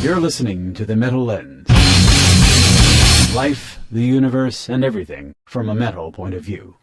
You're listening to The Metal Lens. Life, the universe, and everything from a metal point of view.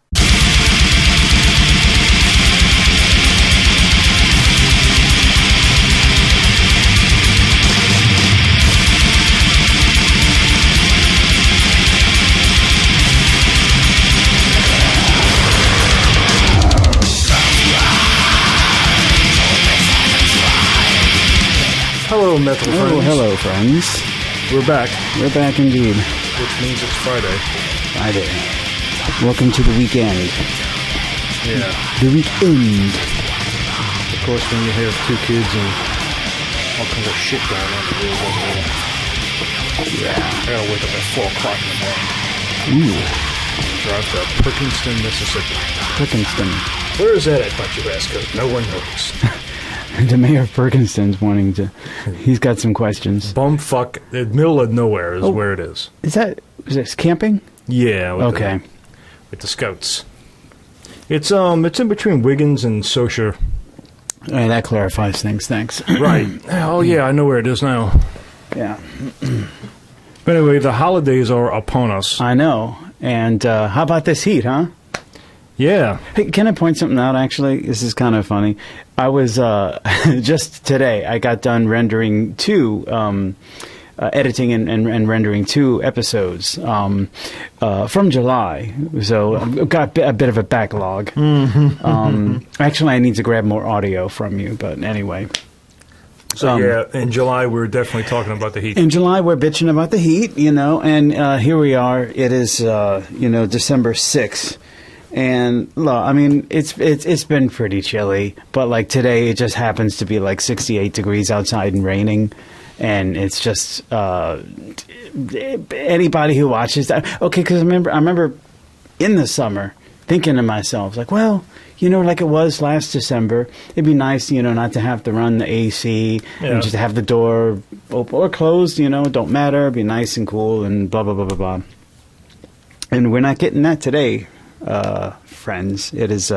Hello, metal friends. Oh, hello, friends. We're back, We're back indeed. which means it's Friday. Friday. Welcome to the weekend. Yeah. The weekend. Of course, when you have two kids and all kinds of shit going on, it really doesn't matter. Yeah. I gotta wake up at 4 o'clock in the morning. Ooh, Drive to Perkinston, Mississippi. Perkinston. Where is that at, bunch of ass coat? No one knows. The mayor of Perkinston's wanting to... He's got some questions. Bumfuck, the middle of nowhere is where it is. Is this camping? Yeah. Okay. With the scouts. It's in between Wiggins and Socher. All right, that clarifies things. Thanks. Right. Oh, yeah, I know where it is now. Yeah. But anyway, the holidays are upon us. I know. And how about this heat, huh? Yeah. Hey, can I point something out, actually? This is kind of funny. I was, just today, I got done rendering editing and rendering 2 episodes from July. So I've got a bit of a backlog. Actually, I need to grab more audio from you, but anyway. So, yeah, in July, we were definitely talking about the heat. In July, we're bitching about the heat, and here we are. It is, December 6th. And look, I mean, it's been pretty chilly, but like today, it just happens to be like 68 degrees outside and raining, and it's just anybody who watches that. Okay, because I remember in the summer thinking to myself, like, well, like it was last December, it'd be nice, not to have to run the AC and just have the door open or closed, don't matter, it'd be nice and cool and blah blah blah blah blah. And we're not getting that today. Friends, it is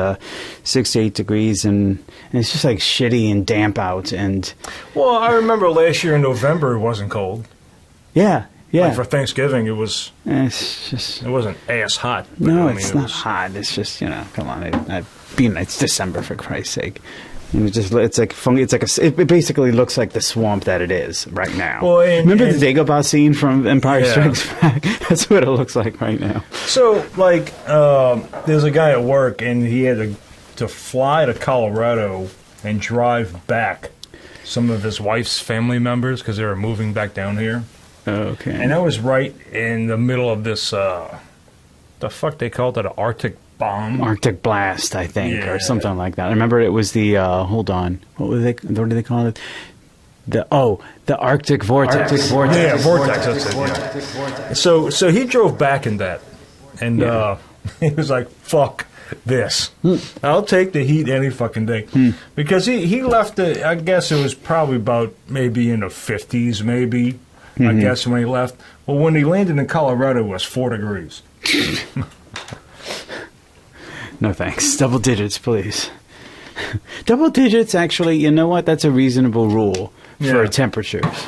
68 degrees and it's just like shitty and damp out. And well, I remember last year in November it wasn't cold. Yeah. Like for Thanksgiving it was. It's just, it wasn't ass hot. No, it's not hot. It's just come on, it's December, for Christ's sake. And it's like funky. It basically looks like the swamp that it is right now. Well, remember the Dagobah scene from Empire Strikes Back? That's what it looks like right now. So, like, there's a guy at work, and he had to fly to Colorado and drive back some of his wife's family members because they were moving back down here. Okay. And that was right in the middle of this, the fuck they called it, an Arctic bomb? Arctic blast, I think, or something like that. I remember it was the, hold on, what do they call it? The Arctic vortex. Yeah, vortex, that's it, yeah. So he drove back in that, and he was like, fuck this. I'll take the heat any fucking day. Because he left, I guess it was probably about maybe in the 50s, maybe, I guess, when he left. Well, when he landed in Colorado, it was 4 degrees. No thanks. Double digits, please. Double digits, actually, you know what? That's a reasonable rule for temperatures.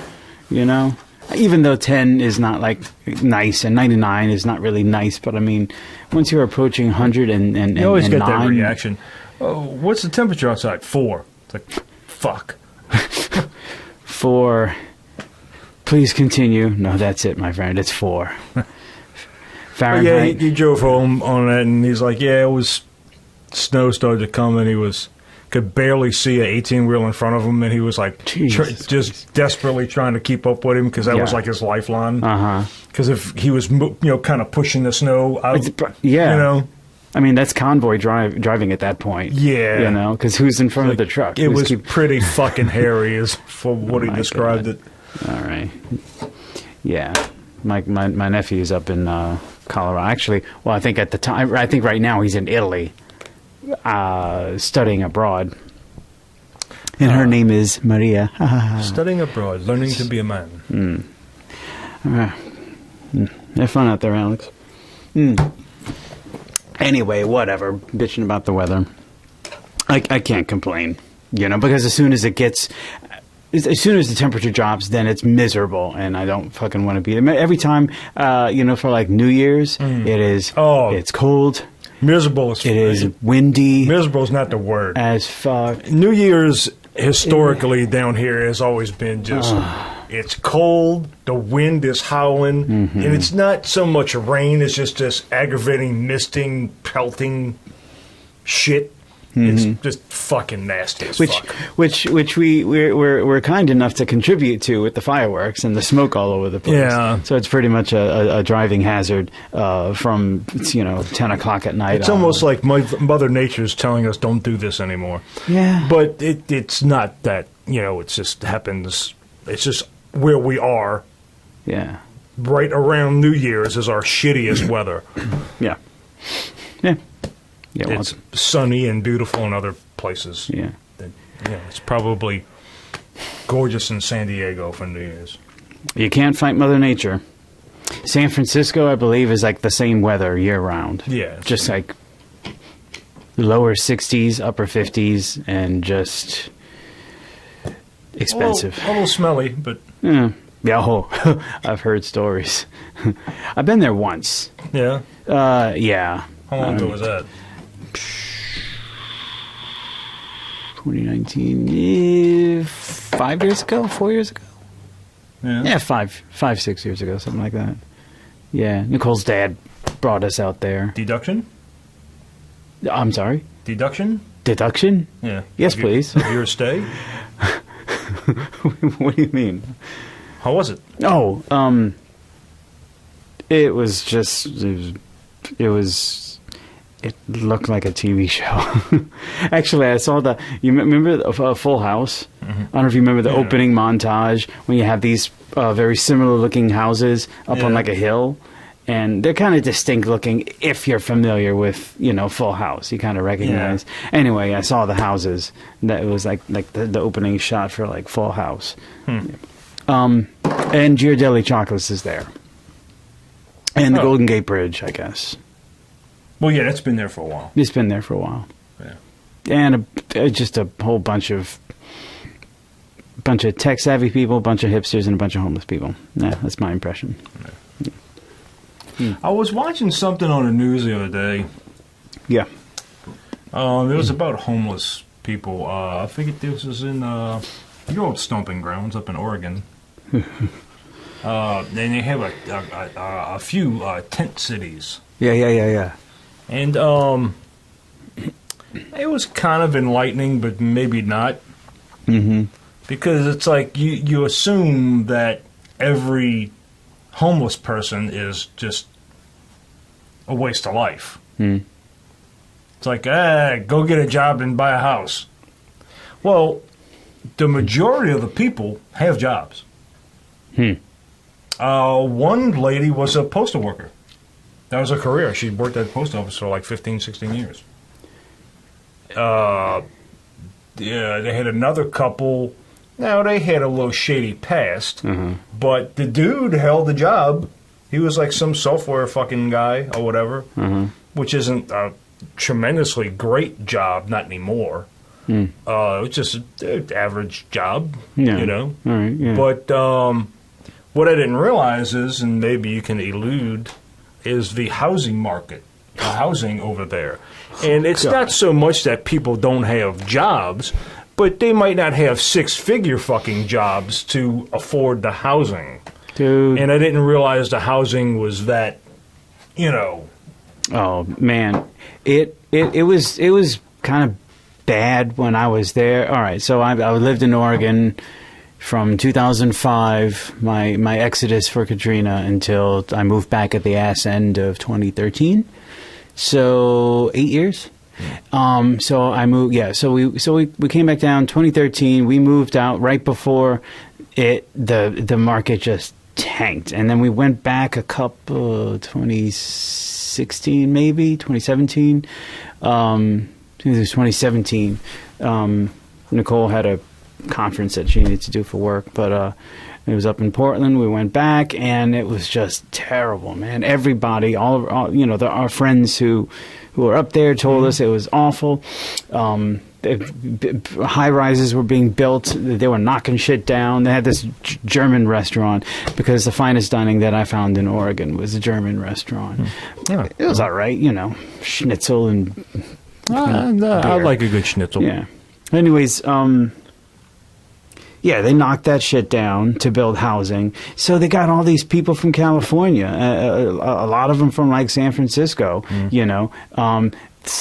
Even though 10 is not like nice and 99 is not really nice, but I mean, once you're approaching 100 and you always get 9, that reaction. Oh, what's the temperature outside? 4. It's like, fuck. 4. Please continue. No, that's it, my friend. It's 4. Fahrenheit. Yeah, he drove home on that, and he's like, yeah, it was, snow started to come, and could barely see an 18-wheel in front of him, and he was like, just desperately trying to keep up with him, because that was like his lifeline. Because if he was, kind of pushing the snow out, I mean, that's convoy driving at that point. Yeah. Because who's in front of the truck? It was pretty fucking hairy, as for what he described it. All right. Yeah. My nephew's up in Colorado. Actually, well, I think at the time, I think right now he's in Italy, studying abroad. And her name is Maria. Studying abroad, learning to be a man. Have fun out there, Alex. Anyway, whatever. Bitching about the weather. I can't complain, because as soon as it gets as soon as the temperature drops, then it's miserable, and I don't fucking want to be there. Every time, for like New Year's, it is. It's cold. Miserable as it is windy. Miserable is not the word. As fuck. New Year's historically down here has always been just. It's cold. The wind is howling, and it's not so much rain. It's just this aggravating, misting, pelting shit. It's just fucking nasty as fuck. Which we're kind enough to contribute to with the fireworks and the smoke all over the place. Yeah. So it's pretty much a driving hazard from 10 o'clock at night. It's almost like Mother Nature's telling us don't do this anymore. Yeah. But it's not that, it just happens. It's just where we are. Yeah. Right around New Year's is our shittiest weather. Yeah. Yeah. Yeah, it's sunny and beautiful in other places. Yeah. It's probably gorgeous in San Diego for New Year's. You can't fight Mother Nature. San Francisco, I believe, is like the same weather year round. Yeah. Just like lower 60s, upper 50s, and just expensive. A little smelly, but... Yeah. I've heard stories. I've been there once. Yeah? Yeah. How long ago was that? 2019, 5 years ago, 4 years ago. Yeah, 6 years ago, something like that. Yeah, Nicole's dad brought us out there. Deduction? I'm sorry? Deduction? Deduction? Yeah. Yes, please. Your stay? What do you mean? How was it? Oh, it was just, it looked like a TV show. Actually, I saw you remember Full House? I don't know if you remember the opening montage when you have these very similar looking houses up on like a hill. And they're kind of distinct looking if you're familiar with, Full House. You kind of recognize. Yeah. Anyway, I saw the houses. That it was like the opening shot for like Full House. And Ghirardelli Chocolates is there. And the Golden Gate Bridge, I guess. Well, yeah, that's been there for a while. It's been there for a while. Yeah. And just a whole bunch of tech-savvy people, a bunch of hipsters, and a bunch of homeless people. Yeah, that's my impression. Yeah. I was watching something on the news the other day. Yeah. It was about homeless people. I think this was in your old stomping grounds up in Oregon. And they have a few tent cities. Yeah. And it was kind of enlightening, but maybe not. Mm-hmm. Because it's like you assume that every homeless person is just a waste of life. Mm. It's like, go get a job and buy a house. Well, the majority of the people have jobs. One lady was a postal worker. That was her career. She worked at the post office for like 15, 16 years. Yeah, they had another couple. Now, they had a little shady past, but the dude held the job. He was like some software fucking guy or whatever, which isn't a tremendously great job, not anymore. It was just an average job, All right, yeah. But what I didn't realize is, and maybe you can elude, is the housing market, the housing over there. And it's not so much that people don't have jobs, but they might not have six-figure fucking jobs to afford the housing. Dude. And I didn't realize the housing was that, Oh man, it was kind of bad when I was there. All right, so I lived in Oregon from 2005, my exodus for Katrina, until I moved back at the ass end of 2013. So 8 years. So I moved. Yeah. So we came back down 2013. We moved out right before the market just tanked, and then we went back a couple 2016 maybe 2017. I think it was 2017. Nicole had a conference that she needed to do for work, but it was up in Portland. We went back, and it was just terrible, man. Everybody, all our friends who were up there told us it was awful. high rises were being built. They were knocking shit down. They had this German restaurant, because the finest dining that I found in Oregon was a German restaurant. Yeah. It was all right, schnitzel and I like a good schnitzel. yeah. Anyways, yeah, they knocked that shit down to build housing. So they got all these people from California, a lot of them from like San Francisco,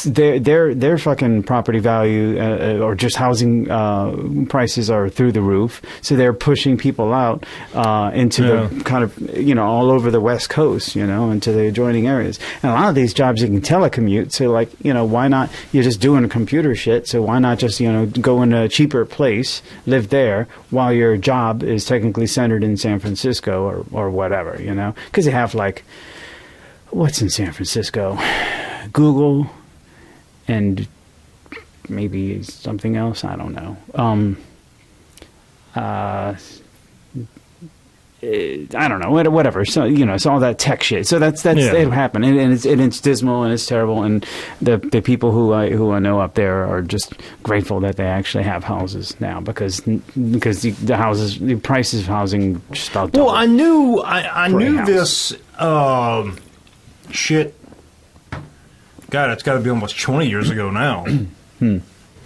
their fucking property value or just housing prices are through the roof. So they're pushing people out into the kind of, all over the West Coast, into the adjoining areas. And a lot of these jobs you can telecommute. So like, why not? You're just doing computer shit. So why not just, go in a cheaper place, live there while your job is technically centered in San Francisco or whatever, because you have like, what's in San Francisco? Google. And maybe something else, I don't know. I don't know, whatever. So it's all that tech shit. So that's it'll happen, and it's dismal and it's terrible. And the people who I know up there are just grateful that they actually have houses now, because the prices of housing just about doubled. Well, I knew this shit. God, it's got to be almost 20 years ago now,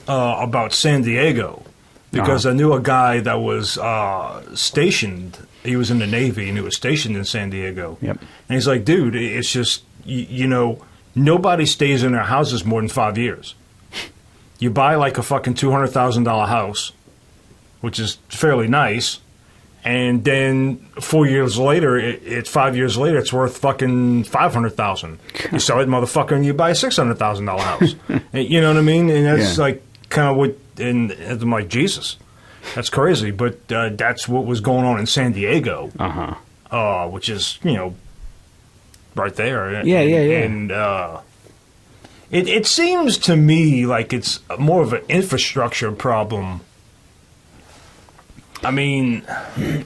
about San Diego, because I knew a guy that was stationed. He was in the Navy, and he was stationed in San Diego. Yep. And he's like, dude, it's just, nobody stays in their houses more than 5 years. You buy like a fucking $200,000 house, which is fairly nice, and then 4 years later, it's 5 years later, it's worth fucking $500,000. You sell it, motherfucker, and you buy a $600,000 house. You know what I mean? And that's like kind of what. And I'm like, Jesus, that's crazy. But that's what was going on in San Diego, which is right there. Yeah. And it seems to me like it's more of an infrastructure problem. I mean, I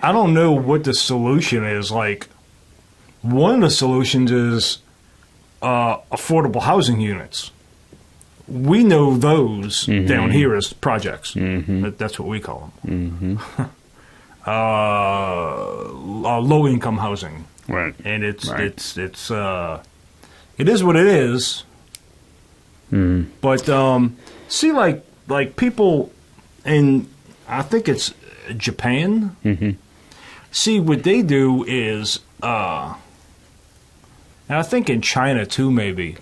don't know what the solution is. Like, one of the solutions is affordable housing units. We know those down here as projects. That's what we call them. Low-income housing. Right. And it is what it is. But see, like people in, I think it's Japan. See, what they do is, and I think in China too, maybe,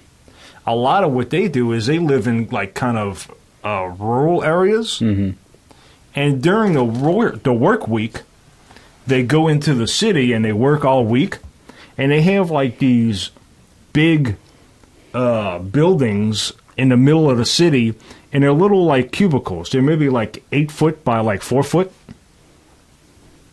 a lot of what they do is they live in like kind of rural areas, and during the work week, they go into the city and they work all week, and they have like these big buildings in the middle of the city. And they're little, like, cubicles. They're maybe, like, 8 foot by, like, 4 foot.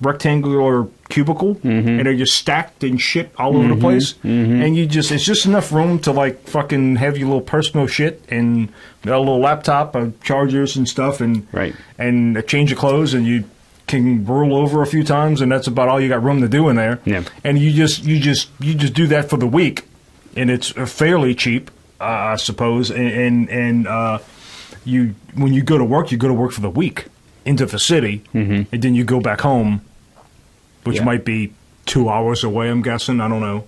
Rectangular cubicle. And they're just stacked and shit all over the place. And it's just enough room to, like, fucking have your little personal shit and a little laptop, chargers and stuff, and a change of clothes, and you can roll over a few times, and that's about all you got room to do in there. Yeah. And you just do that for the week. And it's fairly cheap, I suppose. And when you go to work for the week into the city, and then you go back home, which might be 2 hours away, I'm guessing. I don't know.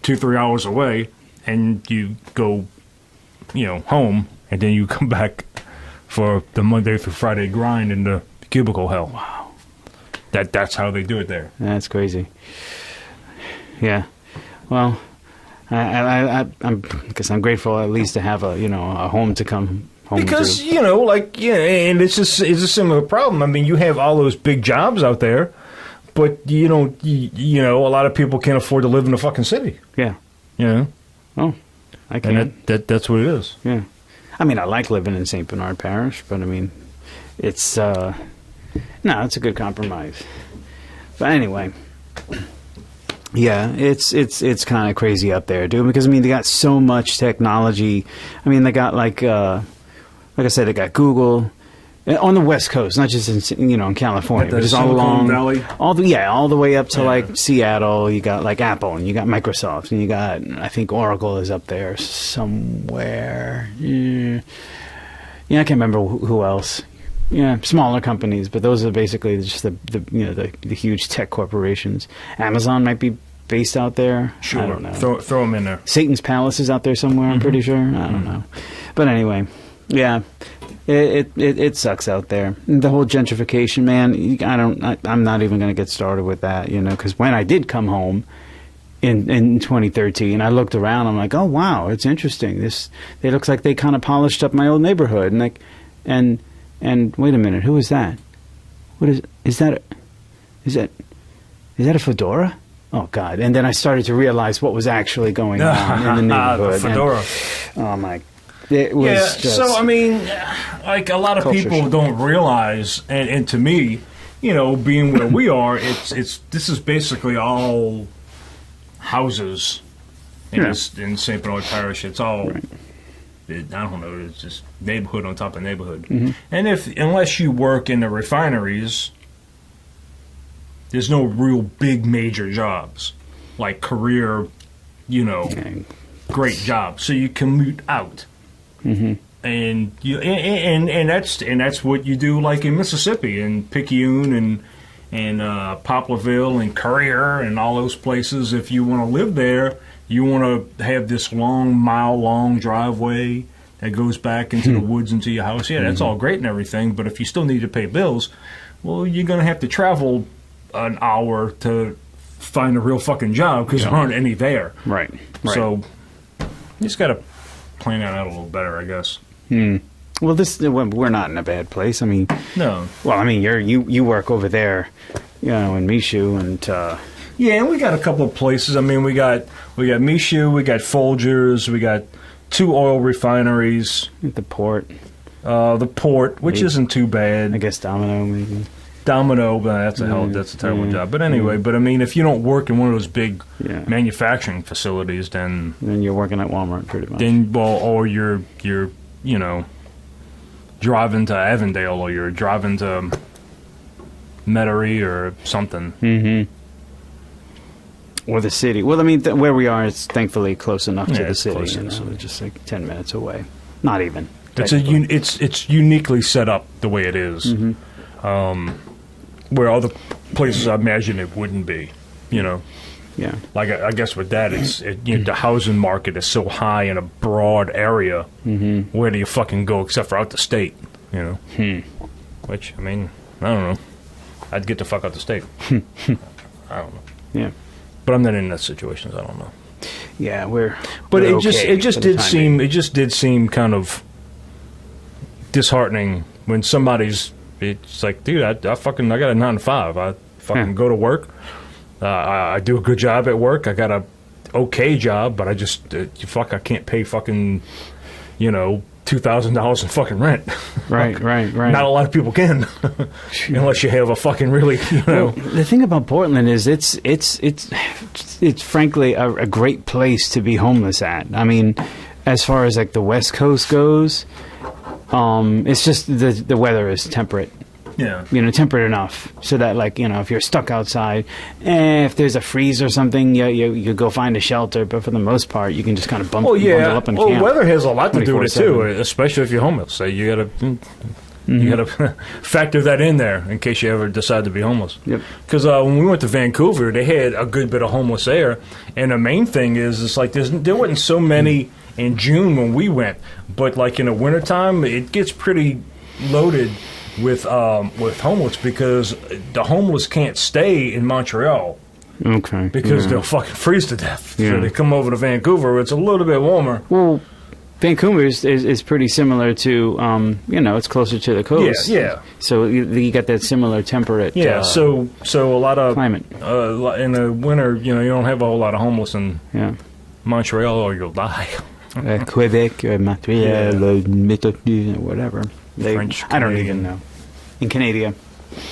2-3 hours away, and you go, home, and then you come back for the Monday through Friday grind in the cubicle hell. Wow. That's how they do it there. That's crazy. Yeah. Well, I'm I'm grateful at least to have a home to come home because to. and it's a similar problem. I mean, you have all those big jobs out there, but a lot of people can't afford to live in the fucking city. Yeah. Oh, I can. And that's what it is. Yeah. I mean, I like living in St. Bernard Parish, but I mean, it's it's a good compromise. But anyway. Yeah, it's kind of crazy up there, dude. Because I mean, they got so much technology. I mean, they got like I said, they got Google, On the West Coast, not just in California, but just all Silicon along Valley? all the way up to like Seattle. You got like Apple, and you got Microsoft, and you got, I think Oracle is up there somewhere. Yeah, I can't remember who else. Yeah, smaller companies, but those are basically just the huge tech corporations. Amazon might be based out there. Sure, I don't know. Throw them in there. Satan's Palace is out there somewhere. I'm pretty sure. I don't know, but anyway, yeah. It sucks out there. The whole gentrification, man. I'm not even going to get started with that, because when I did come home in 2013, I looked around. I'm like, oh wow, it's interesting. It looks like they kind of polished up my old neighborhood, and wait a minute, who is that? What is that? Is that a fedora? Oh God! And then I started to realize what was actually going on in the neighborhood. The fedora. Oh my. It was just so I mean, like a lot of people shock. don't realize, and to me, being where we are, this is basically all houses in St. Bernard Parish. It's all, I don't know, it's just neighborhood on top of neighborhood. Mm-hmm. And unless you work in the refineries, there's no real big major jobs like career, great jobs. So you commute out. Mm-hmm. And that's what you do, like in Mississippi and Picayune and Poplarville and Courier and all those places. If you want to live there, you want to have this mile-long driveway that goes back into the woods into your house. Yeah, that's all great and everything, but if you still need to pay bills, well, you're going to have to travel an hour to find a real fucking job because there aren't any there. Right. So you just got to plan that out a little better, I guess. Well, we're not in a bad place. I mean, no. Well, I mean, you work over there, in Michoud, and yeah, and we got a couple of places. I mean, we got Michoud, we got Folgers, we got 2 oil refineries, the port, which isn't too bad. I guess Domino, maybe. Domino, but that's a terrible job. But anyway, but I mean, if you don't work in one of those big manufacturing facilities, then you're working at Walmart pretty much. Or you're driving to Avondale, or you're driving to Metairie or something. Mm-hmm. Or the city. Well, I mean, where we are, it's thankfully close enough to the city. It's just like 10 minutes away. Not even. It's uniquely set up the way it is. Where other places I imagine it wouldn't be, Yeah. Like I guess with that, the housing market is so high in a broad area. Where do you fucking go except for out the state? Which, I mean, I don't know. I'd get the fuck out the state. I don't know. Yeah. But I'm not in that situation, so I don't know. Yeah, But it just did seem kind of disheartening when somebody's. It's like, dude, I got a 9 to 5. I fucking go to work. I do a good job at work. I got a okay job, but I just I can't pay fucking $2,000 in fucking rent. Right. Not a lot of people can, unless you have a fucking really. Well, the thing about Portland is it's frankly a great place to be homeless at. I mean, as far as like the West Coast goes. It's just the weather is temperate. Yeah. Temperate enough so that, like, if you're stuck outside, if there's a freeze or something, you go find a shelter. But for the most part, you can just kind of bundle up and camp. Weather has a lot to do with it too, especially if you're homeless. So you gotta factor that in there in case you ever decide to be homeless. Yep. Because when we went to Vancouver, they had a good bit of homeless there, and the main thing is it's like there wasn't so many in June when we went, but like in the wintertime, it gets pretty loaded with homeless because the homeless can't stay in Montreal. Okay. Because they'll fucking freeze to death. Yeah. So they come over to Vancouver, it's a little bit warmer. Well, Vancouver is pretty similar to, it's closer to the coast. Yeah. So you got that similar temperate so a lot of climate. In the winter, you don't have a whole lot of homeless in Montreal or you'll die. Quebec, Montreal, whatever. French, I don't even know. In Canada.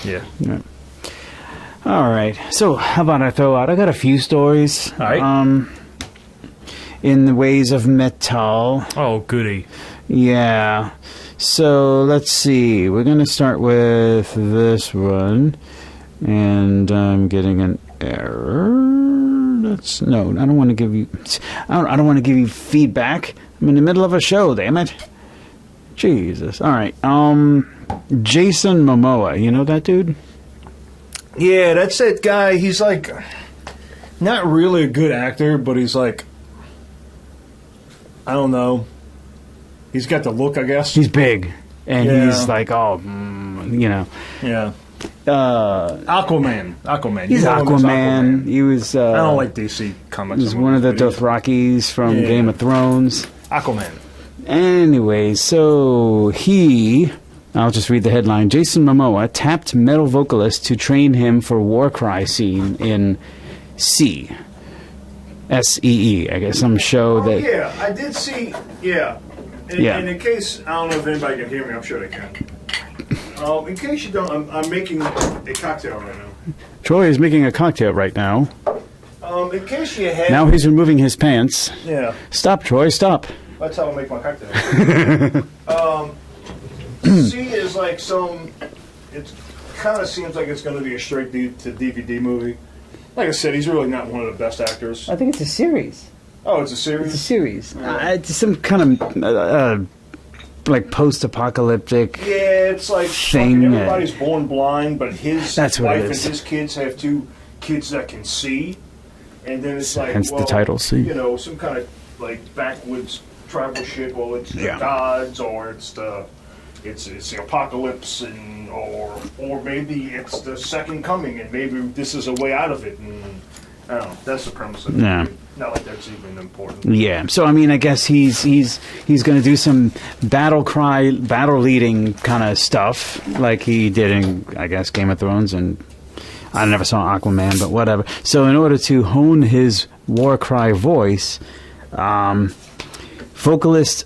Yeah. All right. So how about I throw out? I got a few stories. All right. In the ways of metal. Oh, goody. Yeah. So let's see. We're going to start with this one, and I'm getting an error. No. I don't want to give you. I don't want to give you feedback. I'm in the middle of a show. Damn it. Jesus. All right. Jason Momoa. You know that dude? Yeah, that's that guy. He's like not really a good actor, but he's like, I don't know. He's got the look, I guess. He's big, and he's like, you know. Yeah. Aquaman. He's Aquaman. He was. I don't like DC comics. He was one of the Dothrakis from Game of Thrones. Aquaman. Anyway, so I'll just read the headline. Jason Momoa tapped metal vocalist to train him for Warcry scene in SEE, I guess, some show that... Yeah, I did see, And in case, I don't know if anybody can hear me, I'm sure they can. In case you don't, I'm making a cocktail right now. Troy is making a cocktail right now. In case you had... Now he's removing his pants. Yeah. Stop, Troy, stop. That's how I make my cocktail. C is like it kind of seems like it's going to be a straight to DVD movie. Like I said, he's really not one of the best actors. I think it's a series. Oh, it's a series? It's a series. It's some kind of like post-apocalyptic it's like thing. Everybody's born blind, but his That's what wife it and is. his kids have two kids that can see. And then it's like, hence the title, See. You know, some kind of like backwoods tribal shit. Well, it's the gods, or it's the apocalypse, and or maybe it's the second coming, and maybe this is a way out of it. And I don't know. That's the premise of it. Yeah. Not like that's even important. Yeah. So I mean, I guess he's going to do some battle leading kind of stuff like he did in, I guess, Game of Thrones, and I never saw Aquaman, but whatever. So in order to hone his Warcry voice, vocalist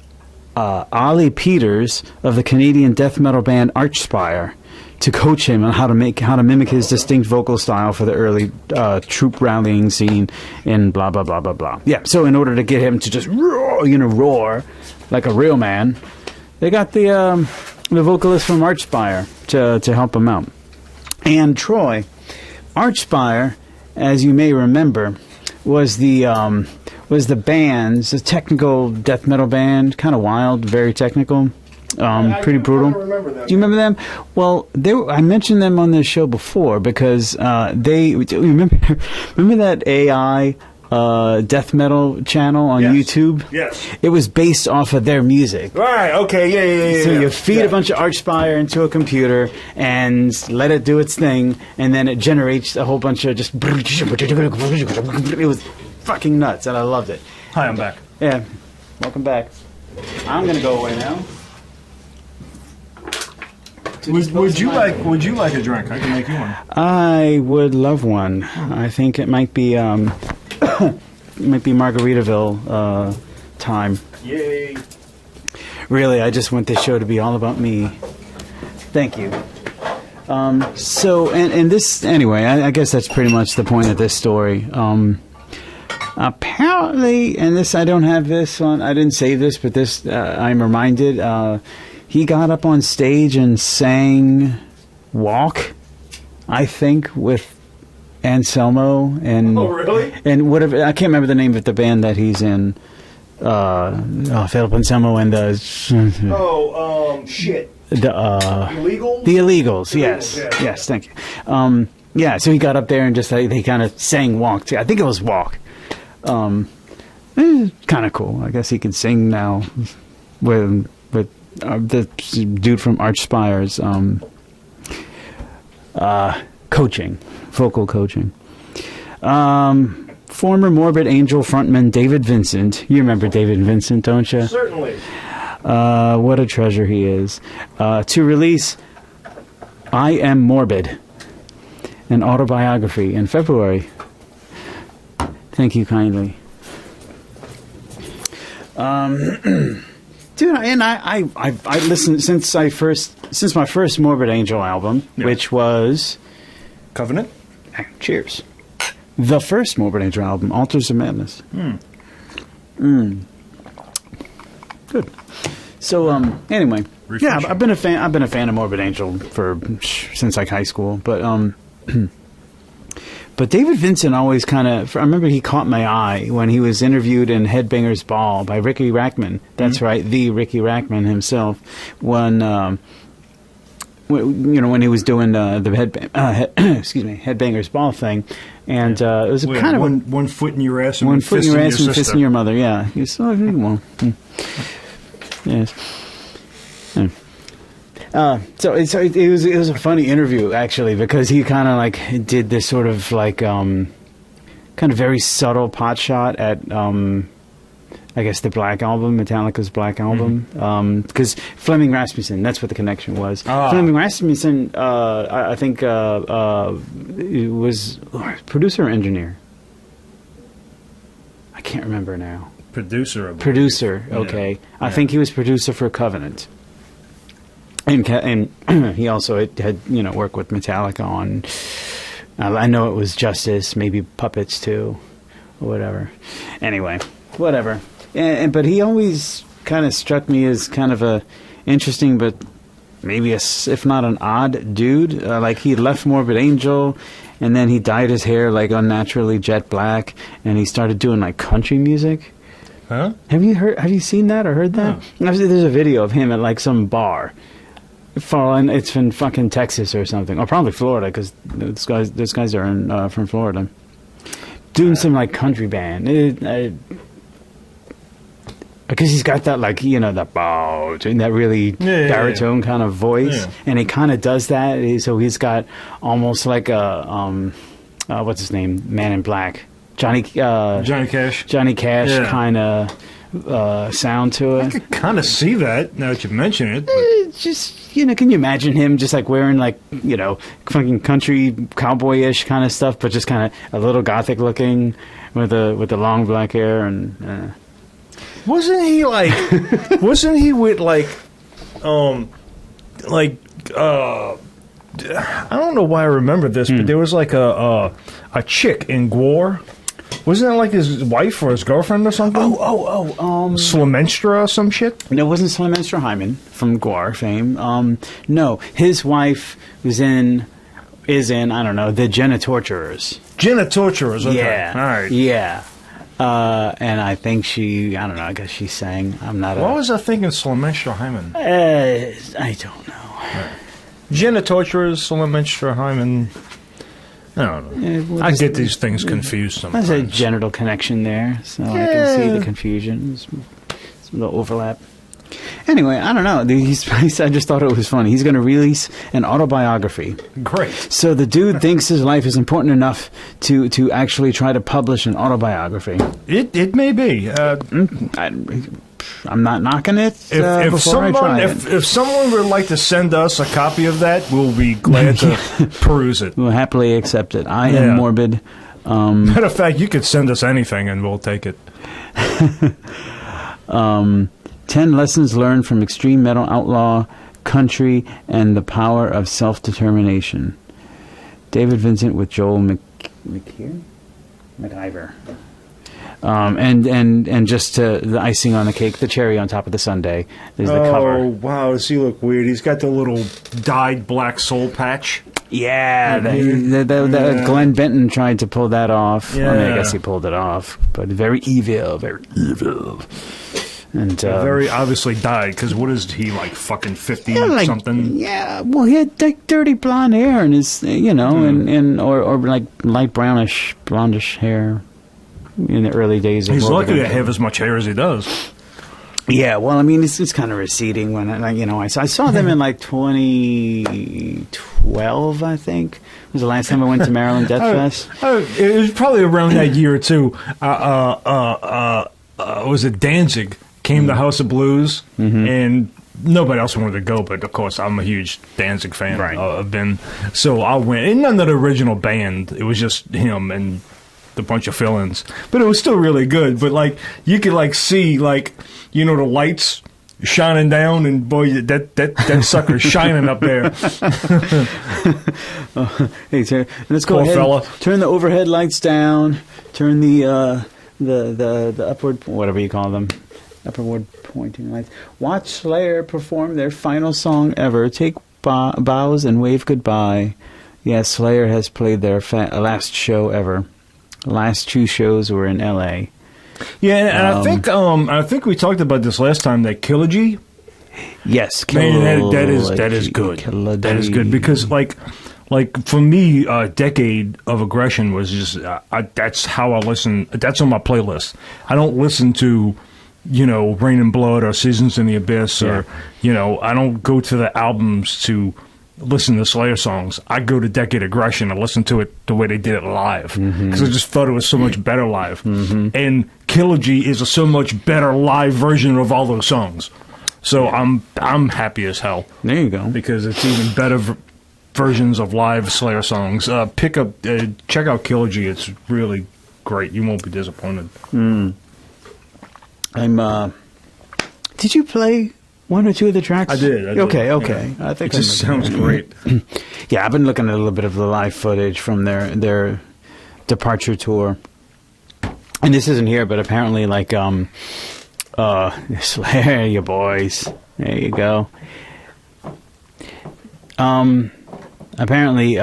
Ollie Peters of the Canadian death metal band Archspire to coach him on how to mimic his distinct vocal style for the early troop rallying scene in blah blah blah blah blah. Yeah. So in order to get him to just roar like a real man, they got the vocalist from Archspire to help him out. And Troy, Archspire, as you may remember, was the technical death metal band, kind of wild, very technical, pretty brutal. I remember them. Do you remember them? Well, I mentioned them on this show before because remember that AI death metal channel on YouTube? Yes. It was based off of their music. Right, okay, yeah. So you feed a bunch of Archspire into a computer and let it do its thing, and then it generates a whole bunch of just... It was fucking nuts, and I loved it. Hi, I'm back. Yeah, welcome back. I'm going to go away now. Would you like a drink? I can make you one. I would love one. I think it might be Margaritaville time. Yay! Really, I just want this show to be all about me. Thank you. So, and this, anyway, I guess that's pretty much the point of this story. Apparently, and this, I don't have this on, I didn't save this, but this, I'm reminded, he got up on stage and sang Walk, I think, with Anselmo and... Oh, really? And whatever, I can't remember the name of the band that he's in. Philip Anselmo and the... shit. The Illegals? The Illegals, yes. Yeah. Yes, thank you. Yeah, so he got up there and just, they kind of sang Walk. I think it was Walk. Kind of cool. I guess he can sing now with the dude from Archspire's coaching, vocal coaching. Former Morbid Angel frontman David Vincent. You remember David Vincent, don't you? Certainly. What a treasure he is. To release I Am Morbid, an autobiography in February. Thank you kindly. Dude, and I listened since my first Morbid Angel album, which was Covenant. Cheers. The first Morbid Angel album, Altars of Madness. Good. So anyway, Refreshing. yeah, I've been a fan. I've been a fan of Morbid Angel since like high school, but but David Vincent always kind of. I remember he caught my eye when he was interviewed in Headbangers Ball by Ricky Rackman. That's right, the Ricky Rackman himself. When when he was doing the Headbangers Ball thing, and it was kind of one foot in your ass and one foot in your ass and sister. fist in your mother. Yeah, he's so well. Yes. So it was a funny interview actually, because he kind of like did this sort of like kind of very subtle pot shot at I guess the Black Album, Metallica's Black Album, because Fleming Rasmussen, that's what the connection was. Fleming Rasmussen, I think was producer or engineer. I can't remember now. Producer, okay. Yeah. I think he was producer for Covenant. And he also had worked with Metallica on. I know it was Justice, maybe Puppets too, or whatever. Anyway, whatever. But he always kind of struck me as kind of a interesting, but maybe if not an odd dude. Like he left Morbid Angel, and then he dyed his hair like unnaturally jet black, and he started doing like country music. Huh? Have you seen that or heard that? No. There's a video of him at like some bar. It's in fucking Texas or something, or probably Florida, because those guys are from Florida, doing some like country band. Because he's got that like that bow, that really baritone kind of voice, and he kind of does that. So he's got almost like a what's his name, Man in Black, Johnny Cash kind of sound to it. I could kind of see that now that you mention it. But. Just can you imagine him just like wearing like fucking country cowboyish kind of stuff, but just kind of a little gothic looking with the long black hair and. Wasn't he like? Wasn't he with like I don't know why I remember this, but there was like a chick in Gwar. Wasn't that like his wife or his girlfriend or something? Slemenstra or some shit? No, it wasn't Slemenstra Hyman from Gwar fame. No, his wife is in, I don't know, the Genitorturers. Genitorturers, okay. Yeah. All right. Yeah. And I think I don't know, I guess she sang. I'm not What was I thinking Slemenstra Hyman? I don't know. Right. Genitorturers, Slemenstra Hyman... I don't know. I get these things confused sometimes. There's a genital connection there, so I can see the confusion. Some little overlap. Anyway, I don't know. I just thought it was funny. He's going to release an autobiography. Great. So the dude thinks his life is important enough to actually try to publish an autobiography. It may be. I'm not knocking it if someone would like to send us a copy of that, we'll be glad to peruse it. We'll happily accept it. I am morbid. Matter of fact, you could send us anything and we'll take it. 10 lessons learned from extreme metal outlaw, country, and the power of self-determination. David Vincent with Joel McIver. And just the icing on the cake, the cherry on top of the sundae is the cover. Oh, wow, does he look weird? He's got the little dyed black soul patch. Yeah, Glenn Benton tried to pull that off. Yeah. I mean, I guess he pulled it off, but very evil, very evil. And very obviously dyed, because what is he, like fucking 50 something? Yeah, well, he had like dirty blonde hair and his, or like light blondish hair in the early days of He's lucky to have as much hair as he does. Yeah, well, I mean, it's kind of receding when I saw them in like 2012, I think. Was the last time I went to Maryland Death Fest. It was probably around that year or two. Was it Danzig came to House of Blues, and nobody else wanted to go, but of course I'm a huge Danzig fan. Right. I've been, so I went. And none of the original band. It was just him and a bunch of fill-ins, but it was still really good. But like you could like see like the lights shining down, and boy, that sucker's shining up there. Hey, let's go ahead. Fella. Turn the overhead lights down. Turn the upward, whatever you call them, Upward pointing lights. Watch Slayer perform their final song ever. Take bows and wave goodbye. Yes, Slayer has played their last show ever. Last 2 shows were in L.A. Yeah, and I think we talked about this last time. That Kilogy. Yes, man, that is good. Kilogy. That is good because like for me, Decade of Aggression was just that's how I listen. That's on my playlist. I don't listen to, Rain and Blood or Seasons in the Abyss or I don't go to the albums to listen to Slayer songs. I go to Decade Aggression and listen to it the way they did it live because I just thought it was so much better live. And Kilogy is a so much better live version of all those songs. So I'm happy as hell. There you go. Because it's even better versions of live Slayer songs. Check out Kilogy. It's really great. You won't be disappointed. Did you play 1 or 2 of the tracks? I did. Okay. Yeah. I think it just sounds great. Yeah, I've been looking at a little bit of the live footage from their departure tour, and this isn't here, but apparently, Slayer, you boys. There you go. Apparently,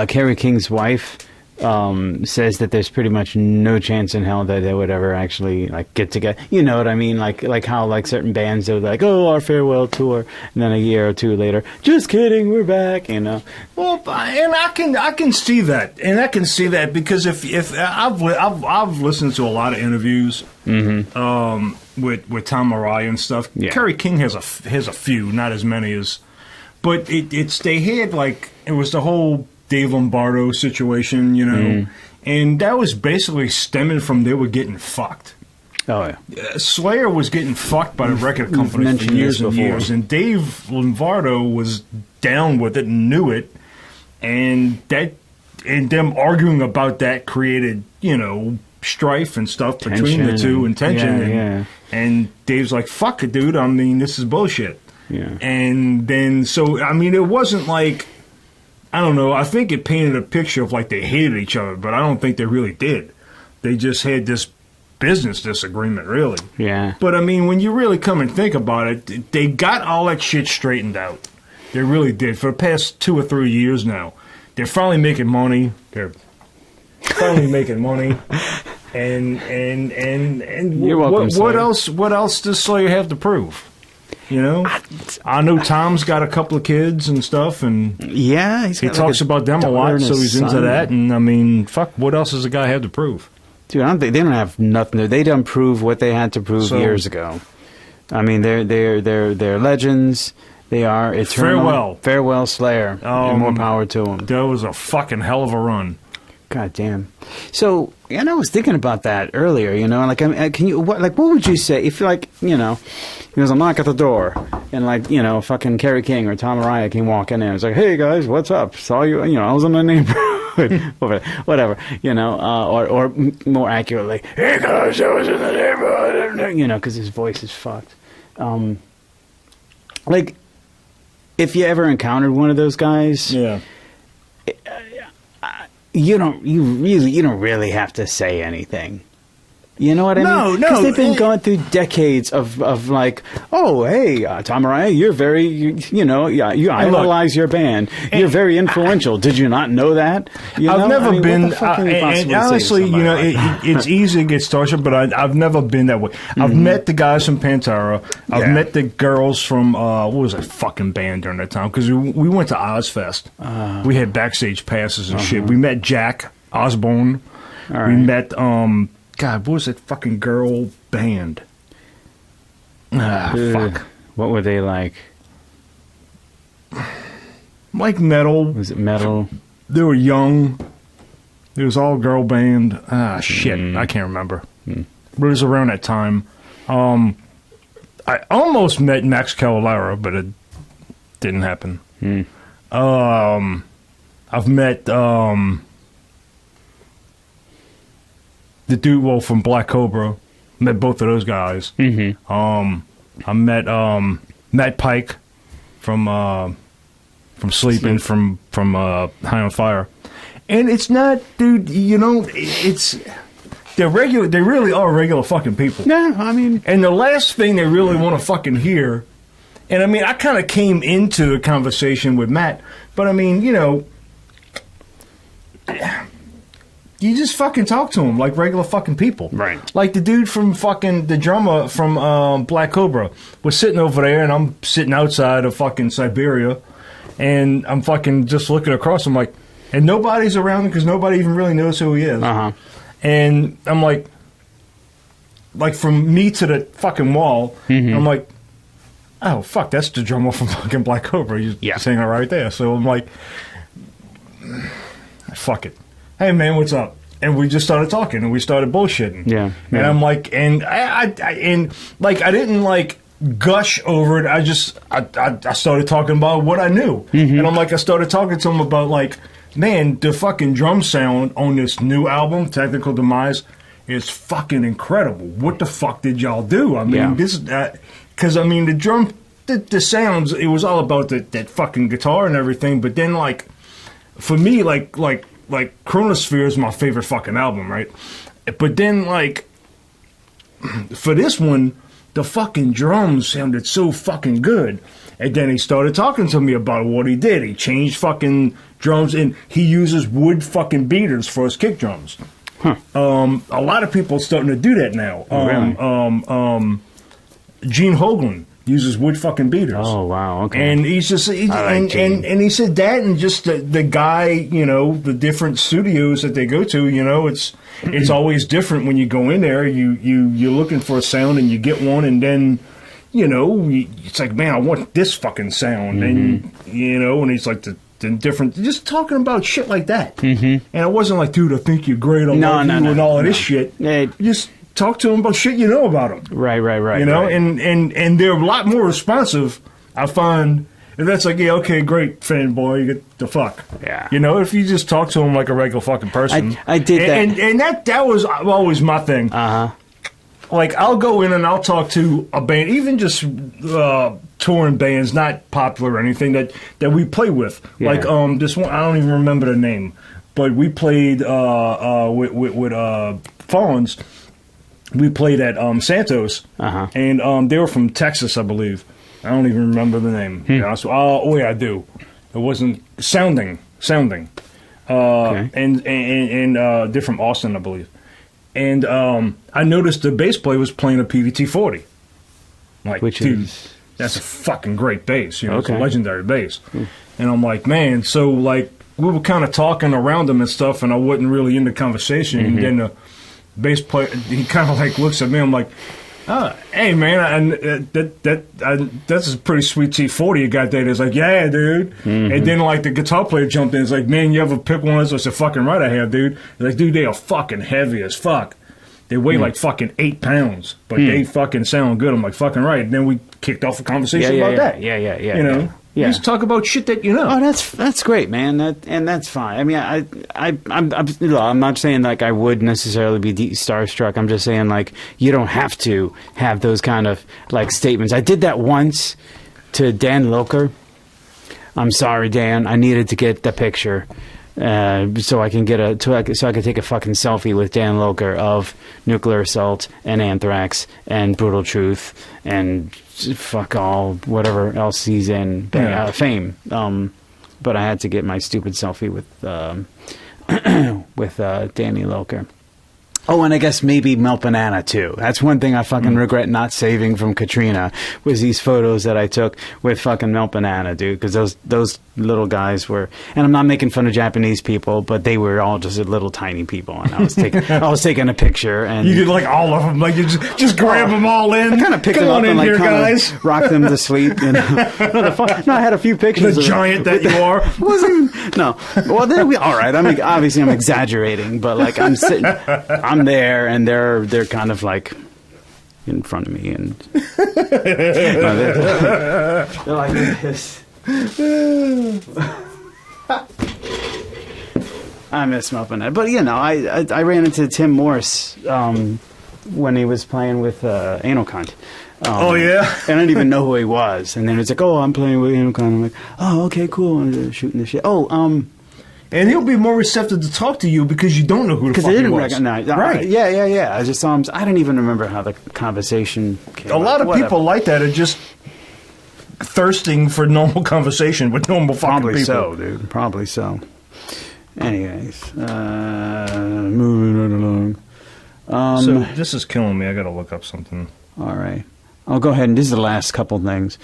Kerry King's wife says that there's pretty much no chance in hell that they would ever actually get together. You know what I mean? Like how certain bands are our farewell tour, and then a year or 2 later, just kidding, we're back. Well, and I can see that, because if I've listened to a lot of interviews with Tom Araya and stuff. Yeah. Kerry King has a few, not as many as, but they had it was the whole Dave Lombardo situation, and that was basically stemming from they were getting fucked. Oh yeah, Slayer was getting fucked by the record company for years and years, and Dave Lombardo was down with it and knew it, and them arguing about that created strife and stuff between the two and tension, and Dave's like, "Fuck it, dude. I mean, this is bullshit." Yeah, and then it wasn't like. I don't know. I think it painted a picture of they hated each other, but I don't think they really did. They just had this business disagreement, really. Yeah. But, when you really come and think about it, they got all that shit straightened out. They really did. For the past 2 or 3 years now, they're finally making money. And You're welcome, what else? What else does Slayer have to prove? I know Tom's got a couple of kids and stuff, and he talks about them a lot, so he's into that. And fuck, what else does the guy have to prove? Dude, I don't think they don't have nothing. They done prove what they had to prove years ago. They're legends. They are eternal. Farewell, Slayer. And more power to them. That was a fucking hell of a run. God damn. So, I was thinking about that earlier, can you, what would you say if, there's a knock at the door, and, fucking Kerry King or Tom Araya came walking in. It's like, hey, guys, what's up? Saw you, I was in the neighborhood. Whatever, or more accurately, hey, guys, I was in the neighborhood, because his voice is fucked. If you ever encountered one of those guys... Yeah. You don't really have to say anything. You know what I mean? No. Because they've been going through decades of oh, hey, Tom Araya, you're very, you idolize your band. You're very influential. Did you not know that? I've never been, and honestly, it's easy to get starstruck, but I've never been that way. I've met the guys from Pantera. I've met the girls from, what was that fucking band during that time? Because we went to Ozfest. We had backstage passes and shit. We met Jack Osbourne. Right. We met, God, what was that fucking girl band? Fuck. What were they like? Like metal. Was it metal? They were young. It was all girl band. Shit. I can't remember. But it was around that time. I almost met Max Cavalera, but it didn't happen. I've met... the dude, from Black Cobra, met both of those guys. I met Matt Pike from Sleeping, from High on Fire, and it's not, dude. It's they're regular. They really are regular fucking people. Yeah, I mean, and the last thing they really want to fucking hear, and I mean, I kind of came into a conversation with Matt, but I mean, you know, you just fucking talk to them like regular fucking people. Right. Like the dude from fucking, the drummer from Black Cobra was sitting over there, and I'm sitting outside of fucking Siberia, and I'm fucking just looking across. I'm like, and nobody's around him because nobody even really knows who he is. Uh-huh. And I'm like from me to the fucking wall, I'm like, oh, fuck, that's the drummer from fucking Black Cobra. He's singing right there. So I'm like, fuck it. Hey, man, what's up? And we just started talking, and we started bullshitting. Yeah. And I'm like, and I didn't, like, gush over it. I started talking about what I knew. And I'm like, I started talking to him about, like, man, the fucking drum sound on this new album, Technical Demise, is fucking incredible. What the fuck did y'all do? I mean, this is because I mean, the drum, the sounds, it was all about that fucking guitar and everything. But then, like, for me, like Chronosphere is my favorite fucking album, right? But then, like, for this one, the fucking drums sounded so fucking good. And then he started talking to me about what he did. He changed fucking drums, and he uses wood fucking beaters for his kick drums. Huh. A lot of people are starting to do that now. Really? Gene Hoglan uses wood fucking beaters. Oh, wow, okay. And he's just, and he said that, and just the guy, you know, the different studios that they go to, you know, it's always different when you go in there. You're looking for a sound, and you get one, and then, you know, it's like, man, I want this fucking sound. And, you know, and he's like, the different, just talking about shit like that. And it wasn't like, dude, I think you're great. I love you and all of this shit. Yeah. Just talk to him about shit you know about him. Right. You know, right. And they're a lot more responsive, I find. If that's like, yeah, okay, great, fanboy, you get the fuck. Yeah. You know, if you just talk to him like a regular fucking person. I did that. And that was always my thing. Uh-huh. Like, I'll go in and I'll talk to a band, even just touring bands, not popular or anything, that we play with. Yeah. Like, this one, I don't even remember the name, but we played with Fawns. We played at Santos, and they were from Texas, I believe. I don't even remember the name. Oh, yeah, I do. It wasn't Sounding. Okay. And they're from Austin, I believe. And I noticed the bass player was playing a PVT-40. Like, which dude, is... that's a fucking great bass. You know, it's a legendary bass. And I'm like, man, so, like, we were kind of talking around him and stuff, and I wasn't really in the conversation. And then the bass player, he kind of, like, looks at me. I'm like, hey, man, that's a pretty sweet T40 you got there. He's like, yeah, dude. And then, like, the guitar player jumped in. It's like, man, you ever pick one of those? I said, fucking right I have, dude. He's like, dude, they are fucking heavy as fuck. They weigh like fucking 8 pounds, but they fucking sound good. I'm like, fucking right. And then we kicked off a conversation about that. Yeah. You know? Yeah. Just talk about shit that you know. Oh, that's great, man. And that's fine. I mean, I'm not saying like I would necessarily be starstruck. I'm just saying like you don't have to have those kind of like statements. I did that once to Dan Lilker. I'm sorry, Dan. I needed to get the picture so I can so I can take a fucking selfie with Dan Lilker of Nuclear Assault and Anthrax and Brutal Truth and fuck all whatever else he's in Fame. But I had to get my stupid selfie with Danny Lilker. Oh, and I guess maybe Melt Banana, too. That's one thing I fucking regret not saving from Katrina, was these photos that I took with fucking Melt Banana, dude, because those little guys were... And I'm not making fun of Japanese people, but they were all just little tiny people, and I was taking a picture, and... You did, like, all of them. Like, you just grab them all in. I kind of picked them up and, like, kind of rocked them to sleep, you know. No, I had a few pictures the giant that you are. No. Well, then all right, obviously I'm exaggerating, but, like, I'm sitting... I'm there, and they're kind of like in front of me, and they're like this. I miss Muppet Net, but you know, I ran into Tim Morse when he was playing with Anal Cunt. Oh yeah, and I didn't even know who he was, and then it's like, oh, I'm playing with Anal Cunt. I'm like, oh, okay, cool, I'm shooting the shit. Oh, and he'll be more receptive to talk to you because you don't know who the fuck they he didn't was. recognize. Right? Yeah. I just saw him. I don't even remember how the conversation came. A lot of Whatever. people like that are just thirsting for normal conversation with normal fucking Probably people. so, dude. Probably so. Anyways, moving right along. So this is killing me. I got to look up something. All right. I'll go ahead and this is the last couple things.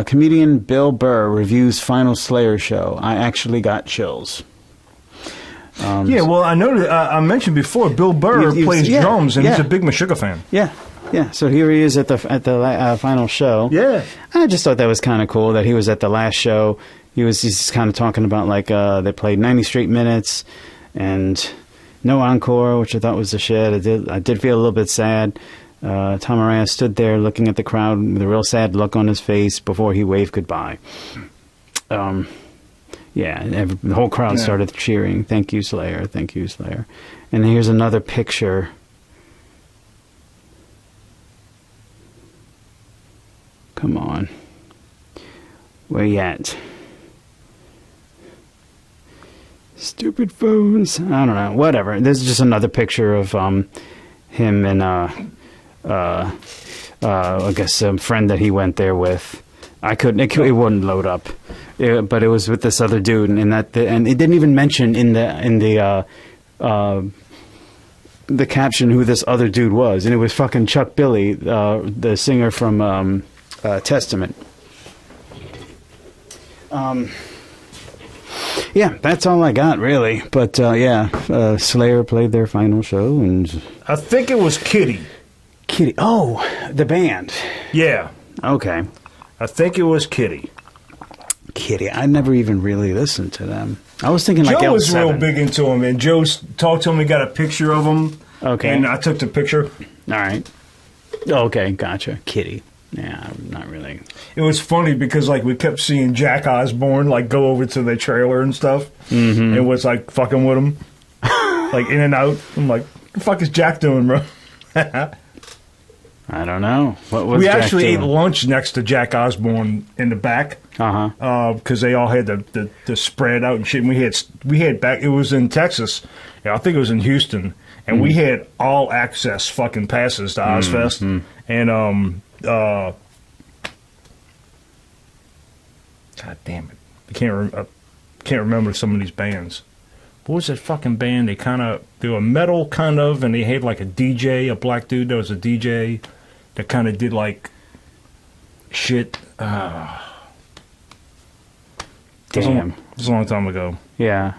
Comedian Bill Burr reviews final Slayer show. I actually got chills. Yeah, well, I know that I mentioned before. Bill Burr plays drums, and he's a big Meshuggah fan. Yeah. So here he is at the final show. Yeah, I just thought that was kind of cool that he was at the last show. He's kind of talking about like they played 90 straight minutes and no encore, which I thought was a shit. I did feel a little bit sad. Tom Araya stood there looking at the crowd with a real sad look on his face before he waved goodbye. The whole crowd started cheering. Thank you, Slayer. Thank you, Slayer. And here's another picture. Come on. Where you at? Stupid phones. I don't know. Whatever. This is just another picture of him and I guess some friend that he went there with. I couldn't. It wouldn't load up. But it was with this other dude, and it didn't even mention in the caption who this other dude was, and it was fucking Chuck Billy, the singer from Testament. Yeah, that's all I got, really. But Slayer played their final show, and I think it was Kitty. Oh, the band. Yeah. Okay. I think it was Kitty. I never even really listened to them. I was thinking like Joe was L7. real big into him, and Joe talked to him. He got a picture of him. Okay. And I took the picture. All right. Okay, gotcha. Kitty. Yeah, not really. It was funny because like we kept seeing Jack Osbourne like go over to the trailer and stuff, and was like fucking with him, like in and out. I'm like, what the fuck is Jack doing, bro? I don't know. What was we Jack actually doing? ate lunch next to Jack Osbourne in the back, because they all had the spread out and shit. And we had back. It was in Texas. Yeah, I think it was in Houston, and we had all access fucking passes to Ozfest, and God damn it, I can't remember some of these bands. What was that fucking band? They were metal kind of, and they had like a DJ, a black dude that was a DJ that kind of did like shit. Damn. It was a long time ago. Yeah.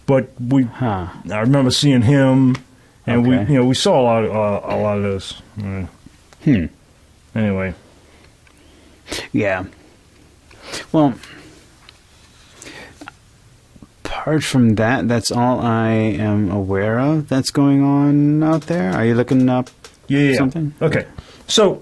But I remember seeing him, and we saw a lot of this. Anyway. Yeah. Well, apart from that, that's all I am aware of that's going on out there. Are you looking up something? Okay. So,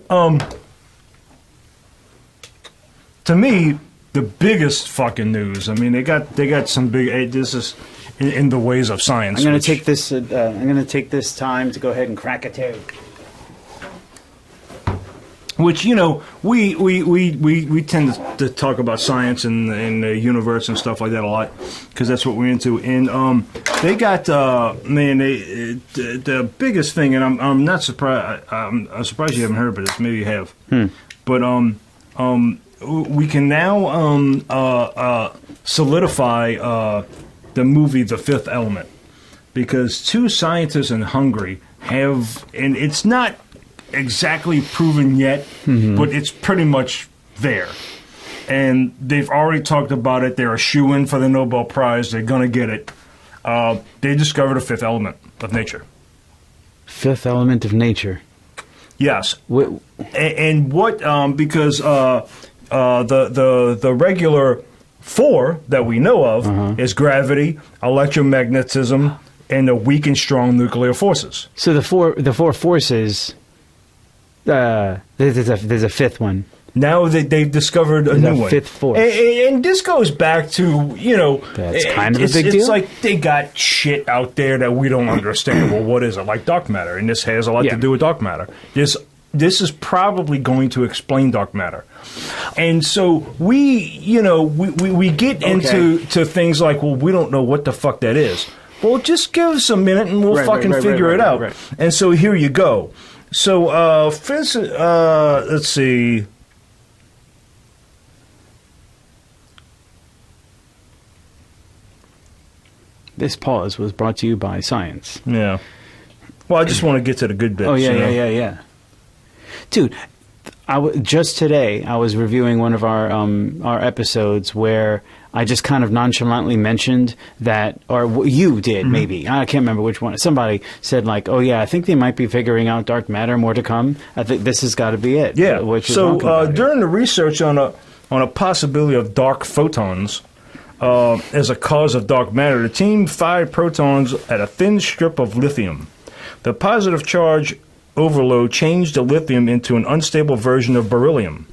to me, the biggest fucking news. I mean, they got some big. This is in the ways of science. I'm going to take this. I'm going to take this time to go ahead and crack a toe. Which we tend to talk about science and the universe and stuff like that a lot because that's what we're into. And they got the biggest thing, and I'm not surprised. I'm surprised you haven't heard of this. Maybe you have. But we can now solidify the movie The Fifth Element because two scientists in Hungary have, and it's not exactly proven yet, but it's pretty much there. And they've already talked about it. They're a shoo-in for the Nobel Prize. They're going to get it. They discovered a fifth element of nature. Fifth element of nature. Yes. And what? Because the regular four that we know of is gravity, electromagnetism, and the weak and strong nuclear forces. So the four forces. There's a fifth one. Now they've discovered a new one. Fifth force. And this goes back to, That's kind of a big deal. It's like they got shit out there that we don't understand. Well, what is it? Like dark matter. And this has a lot to do with dark matter. There's this is probably going to explain dark matter. And so we get into things like, well, we don't know what the fuck that is. Well, just give us a minute and we'll figure it out. Right. And so here you go. So, let's see. This pause was brought to you by science. Yeah. Well, I just want to get to the good bits. Oh, yeah. Dude, just today I was reviewing one of our episodes where I just kind of nonchalantly mentioned that, or you did maybe. I can't remember which one. Somebody said like, "Oh yeah, I think they might be figuring out dark matter. More to come. I think this has got to be it." Yeah. During the research on a possibility of dark photons as a cause of dark matter, the team fired protons at a thin strip of lithium. The positive charge overload changed the lithium into an unstable version of beryllium,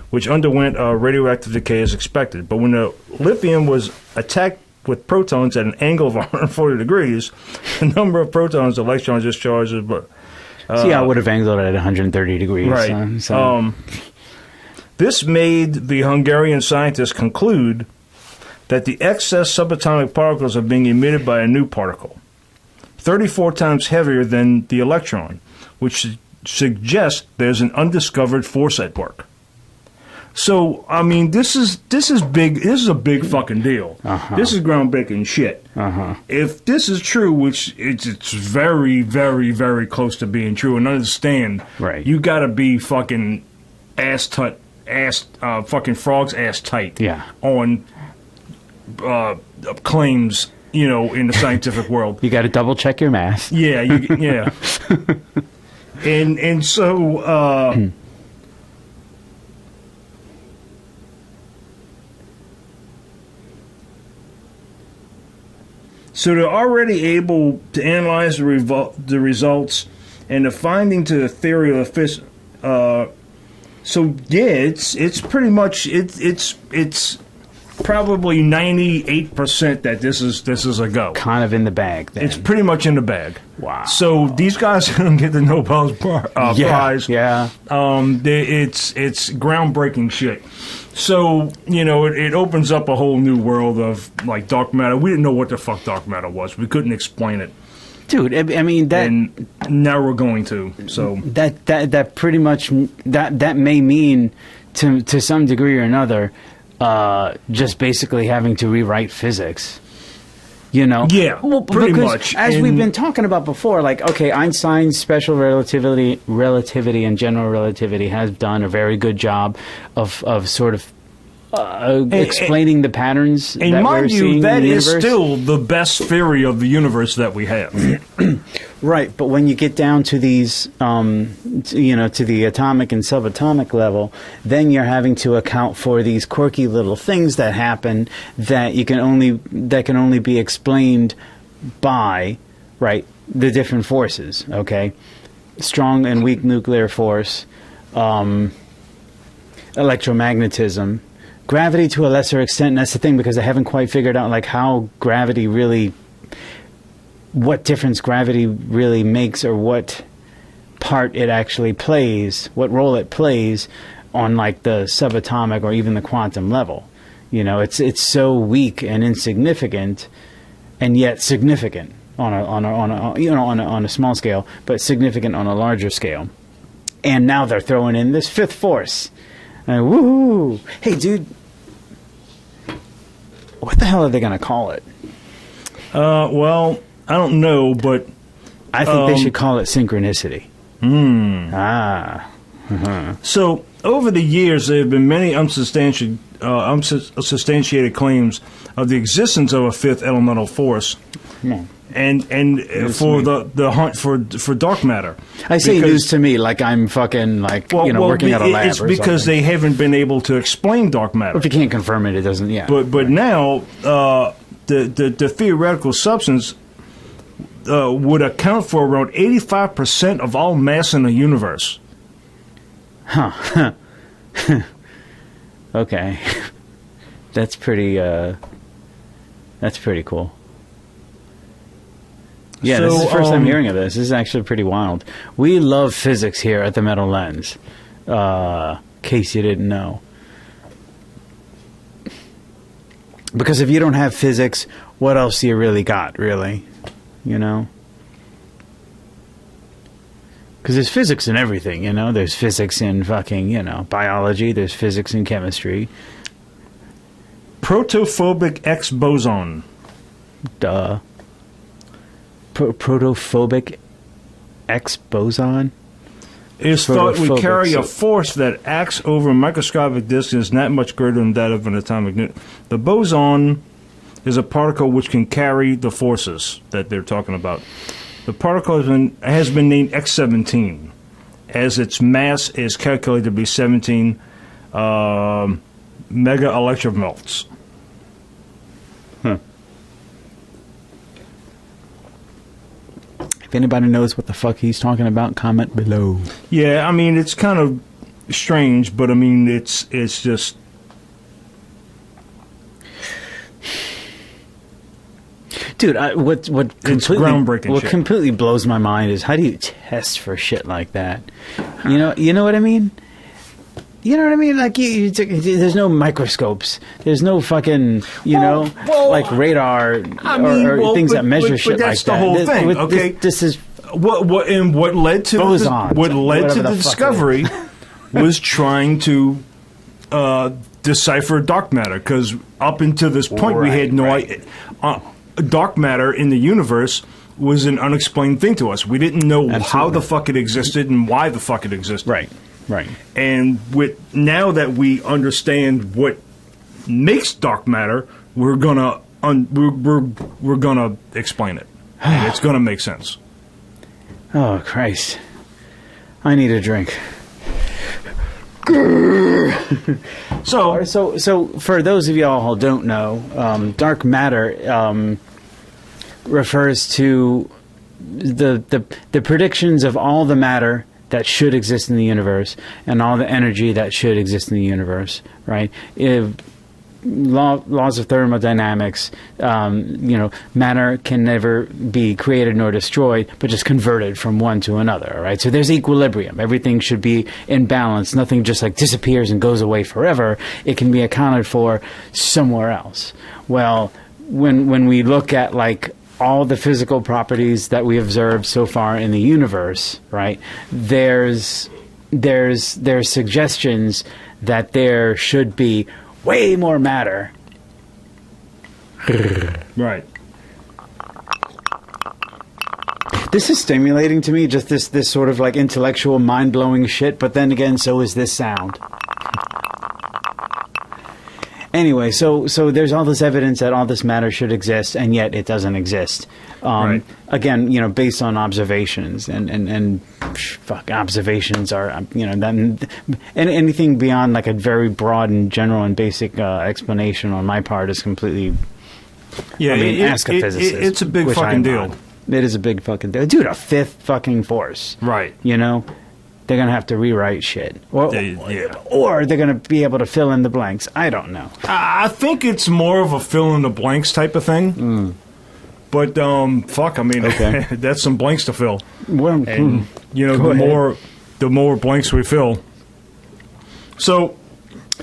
which underwent radioactive decay as expected. But when the lithium was attacked with protons at an angle of 140 degrees, the number of protons, electrons discharged... See, I would have angled it at 130 degrees. Right. This made the Hungarian scientists conclude that the excess subatomic particles are being emitted by a new particle, 34 times heavier than the electron, which suggests there's an undiscovered force at work. So, I mean, this is big. This is a big fucking deal. This is groundbreaking shit. If this is true, which it's very, very, very close to being true, and understand, right? You got to be fucking fucking frog's ass tight. Yeah. On claims, in the scientific world. You got to double check your math. Yeah. Yeah. and so. So they're already able to analyze the results and the finding to the theory of so yeah, it's pretty much it's probably 98% that this is a go. Kind of in the bag. Then. It's pretty much in the bag. Wow. So these guys are going to get the Nobel Prize. Yeah. It's groundbreaking shit. So, it opens up a whole new world of, like, dark matter. We didn't know what the fuck dark matter was. We couldn't explain it. Dude, I mean, that... And now we're going to, so... That pretty much... That may mean, to some degree or another, just basically having to rewrite physics. Yeah, well, pretty much. As we've been talking about before, like, okay, Einstein's special relativity and general relativity has done a very good job of sort of explaining the patterns and that mind we're seeing you, that in the is universe. still the best theory of the universe that we have. Right, but when you get down to these, to the atomic and subatomic level, then you're having to account for these quirky little things that happen that can only be explained by, right, the different forces. Okay, strong and weak nuclear force, electromagnetism, gravity to a lesser extent. And that's the thing, because I haven't quite figured out like how gravity really. What difference gravity really makes, or what part it actually plays, what role it plays on like the subatomic or even the quantum level. It's so weak and insignificant, and yet significant on a small scale, but significant on a larger scale. And now they're throwing in this fifth force. Woohoo! Hey, dude, what the hell are they going to call it? Well. I don't know, but... I think they should call it synchronicity. So, over the years, there have been many unsubstantiated claims of the existence of a fifth elemental force. And for the hunt for dark matter. I say news to me like I'm fucking working at a lab. It's because they haven't been able to explain dark matter. If you can't confirm it, it doesn't. Yeah. But now the theoretical substance would account for around 85% of all mass in the universe. Huh. Okay. That's pretty cool. Yeah, this is the first time hearing of this. This is actually pretty wild. We love physics here at the Metal Lens. Case you didn't know. Because if you don't have physics, what else do you really got, really? You know? Because there's physics in everything, you know? There's physics in fucking, you know, biology. There's physics in chemistry. Protophobic X boson. Duh. Protophobic X boson? Is thought we carry a force that acts over a microscopic distance not much greater than that of an atomic nucleus. The boson is a particle which can carry the forces that they're talking about. The particle has been named X17, as its mass is calculated to be 17 mega electrovolts. If anybody knows what the fuck he's talking about, comment below. Yeah, I mean, it's kind of strange, but I mean, it's just... Dude, what groundbreaking what shit. completely blows my mind is how do you test for shit like that? You know what I mean? You know what I mean? Like, there's no microscopes. There's no fucking, like radar or things that measure shit like that. That's the whole thing, okay? This is... What led to bosons, what led to the discovery was trying to decipher dark matter, because up until this point we had no idea. Dark matter in the universe was an unexplained thing to us. We didn't know how the fuck it existed and why the fuck it existed. Right. And now that we understand what makes dark matter, we're gonna explain it, and it's gonna make sense. Oh Christ! I need a drink. So for those of y'all who don't know, dark matter refers to the predictions of all the matter that should exist in the universe and all the energy that should exist in the universe, right? Laws of thermodynamics, matter can never be created nor destroyed, but just converted from one to another, right? So there's equilibrium. Everything should be in balance. Nothing just like disappears and goes away forever. It can be accounted for somewhere else. Well, when we look at like all the physical properties that we observed so far in the universe, right? There's suggestions that there should be way more matter. Right. This is stimulating to me, just this sort of like intellectual mind-blowing shit, but then again, so is this sound. Anyway, so there's all this evidence that all this matter should exist, and yet it doesn't exist. Right. Again, based on observations, and observations are, and anything beyond like a very broad and general and basic explanation on my part is completely. Yeah, ask a physicist. It's a big fucking deal. It is a big fucking deal, dude. A fifth fucking force, right? They're going to have to rewrite shit. Or they're going to be able to fill in the blanks. I don't know. I think it's more of a fill-in-the-blanks type of thing. But, okay. That's some blanks to fill. Well, and, the more blanks we fill. So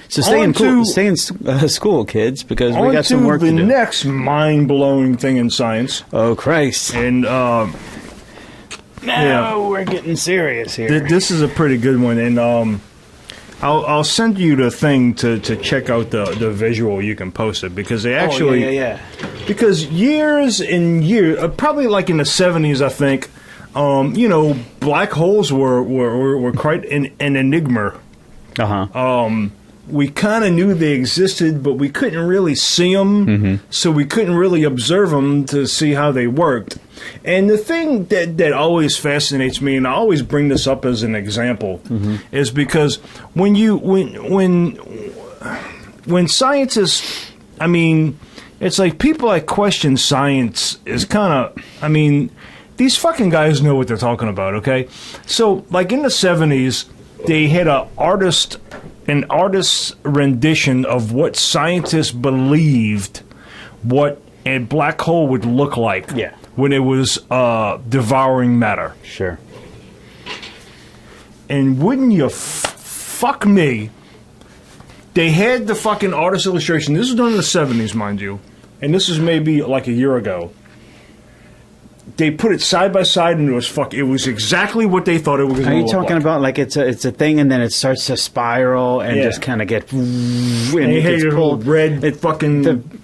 stay in school, kids, because we got some work to do. The next mind-blowing thing in science. Oh, Christ. And, now we're getting serious here. This is a pretty good one, and I'll send you the thing to check out the visual. You can post it because they actually because years and years, probably like in the 70s, I think, black holes were quite an enigma. We kind of knew they existed, but we couldn't really see them, so we couldn't really observe them to see how they worked. And the thing that always fascinates me, and I always bring this up as an example, is because when scientists, it's like people that question science is kind of, these fucking guys know what they're talking about, okay? So, like in the 70s, they had an artist's rendition of what scientists believed what a black hole would look like. Yeah. when it was devouring matter. Sure. And wouldn't you fuck me? They had the fucking artist illustration. This was done in the 70s, mind you. And this is maybe like a year ago. They put it side by side, and it was exactly what they thought it was going to look like. Are you talking about like it's a thing, and then it starts to spiral and just kind of get and it gets pulled red? It fucking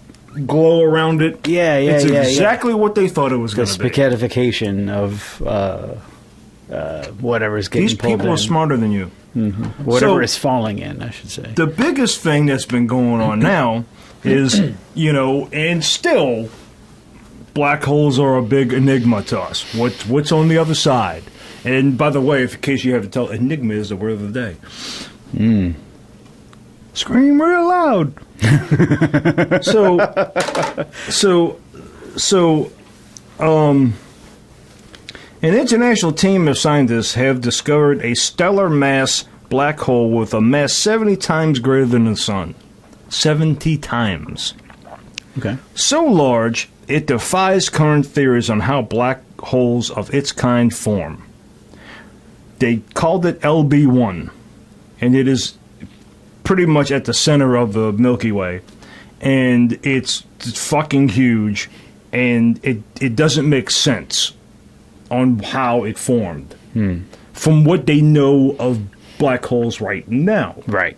glow around it. Yeah, it's exactly what they thought it was going to be. The spaghettification of whatever's getting These pulled in. people are smarter than you. Mm-hmm. Whatever is falling in, I should say. The biggest thing that's been going on now is, and still, black holes are a big enigma to us. What's on the other side? And by the way, in case you have to tell, enigma is the word of the day. Scream real loud. An international team of scientists have discovered a stellar mass black hole with a mass 70 times greater than the Sun. 70 times. Okay. So large, it defies current theories on how black holes of its kind form. They called it LB1, and it is pretty much at the center of the Milky Way. And it's fucking huge, and it doesn't make sense on how it formed from what they know of black holes right now. Right.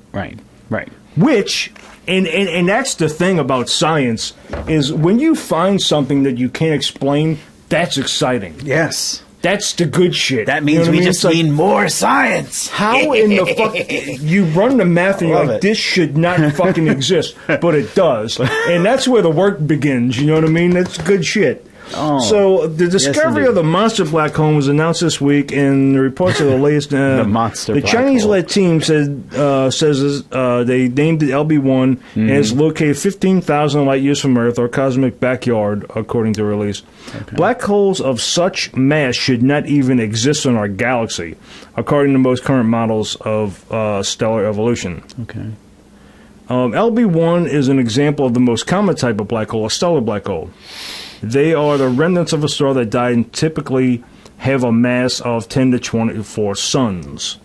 Which, and that's the thing about science, is when you find something that you can't explain, that's exciting. Yes. That's the good shit. That means we just need more science. How in the fuck... You run the math and you're like, this should not fucking exist. But it does. And that's where the work begins, you know what I mean? That's good shit. Oh, so the discovery of the monster black hole was announced this week in the reports of the latest. The Chinese-led team says they named it LB1 and is located 15,000 light years from Earth, our cosmic backyard, according to the release. Okay. Black holes of such mass should not even exist in our galaxy, according to most current models of stellar evolution. Okay. LB1 is an example of the most common type of black hole, a stellar black hole. They are the remnants of a star that died and typically have a mass of 10 to 24 suns.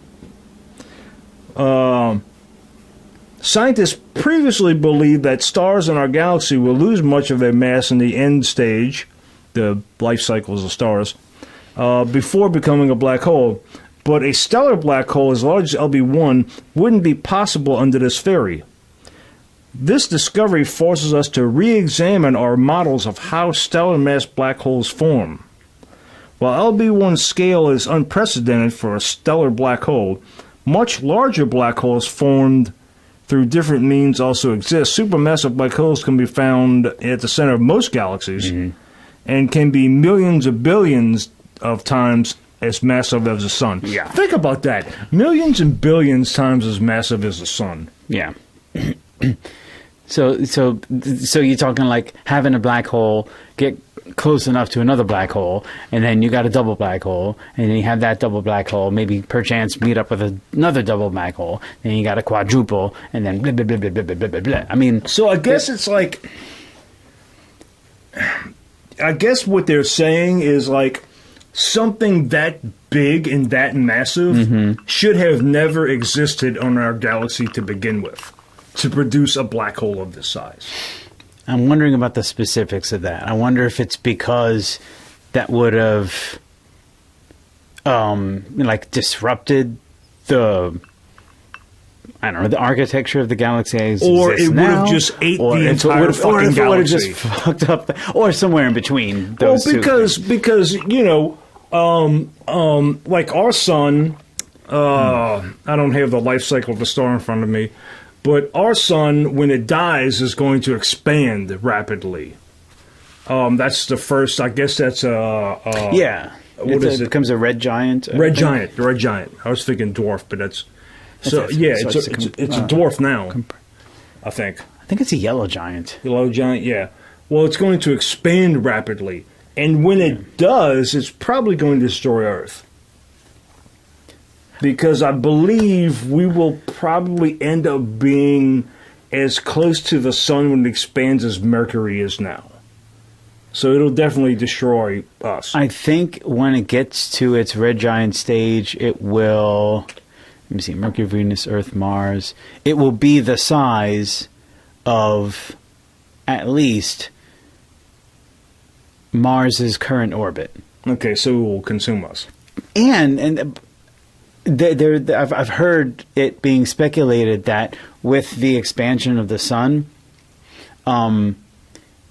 Scientists previously believed that stars in our galaxy will lose much of their mass in the end stage, the life cycles of stars, before becoming a black hole. But a stellar black hole as large as LB1 wouldn't be possible under this theory. This discovery forces us to re-examine our models of how stellar mass black holes form. While LB1's scale is unprecedented for a stellar black hole, much larger black holes formed through different means also exist. Supermassive black holes can be found at the center of most galaxies and can be millions of billions of times as massive as the Sun. Yeah. Think about that. Millions and billions times as massive as the Sun. Yeah. So you're talking like having a black hole get close enough to another black hole, and then you got a double black hole, and then you have that double black hole, maybe perchance meet up with another double black hole, then you got a quadruple, and then blah, blah, blah, blah, blah, blah, blah, blah. I mean... So I guess it's like... I guess what they're saying is like something that big and that massive should have never existed on our galaxy to begin with, to produce a black hole of this size. I'm wondering about the specifics of that. I wonder if it's because that would have disrupted the, I don't know, the architecture of the galaxy as or it would have just ate the entire fucking galaxy. Or it would have just fucked up, or somewhere in between those two. Because you know, like our sun, I don't have the life cycle of a star in front of me, but our sun, when it dies, is going to expand rapidly. That's the first. I guess that's yeah. It becomes a red giant. Red giant. I was thinking dwarf, but that's so. Yeah, it's a dwarf now. I think it's a yellow giant. Yellow giant. Yeah. Well, it's going to expand rapidly, and when it does, it's probably going to destroy Earth. Because I believe we will probably end up being as close to the sun when it expands as Mercury is now. So it'll definitely destroy us. I think when it gets to its red giant stage, it will. Let me see: Mercury, Venus, Earth, Mars. It will be the size of at least Mars's current orbit. Okay, so it will consume us. And I've heard it being speculated that with the expansion of the sun,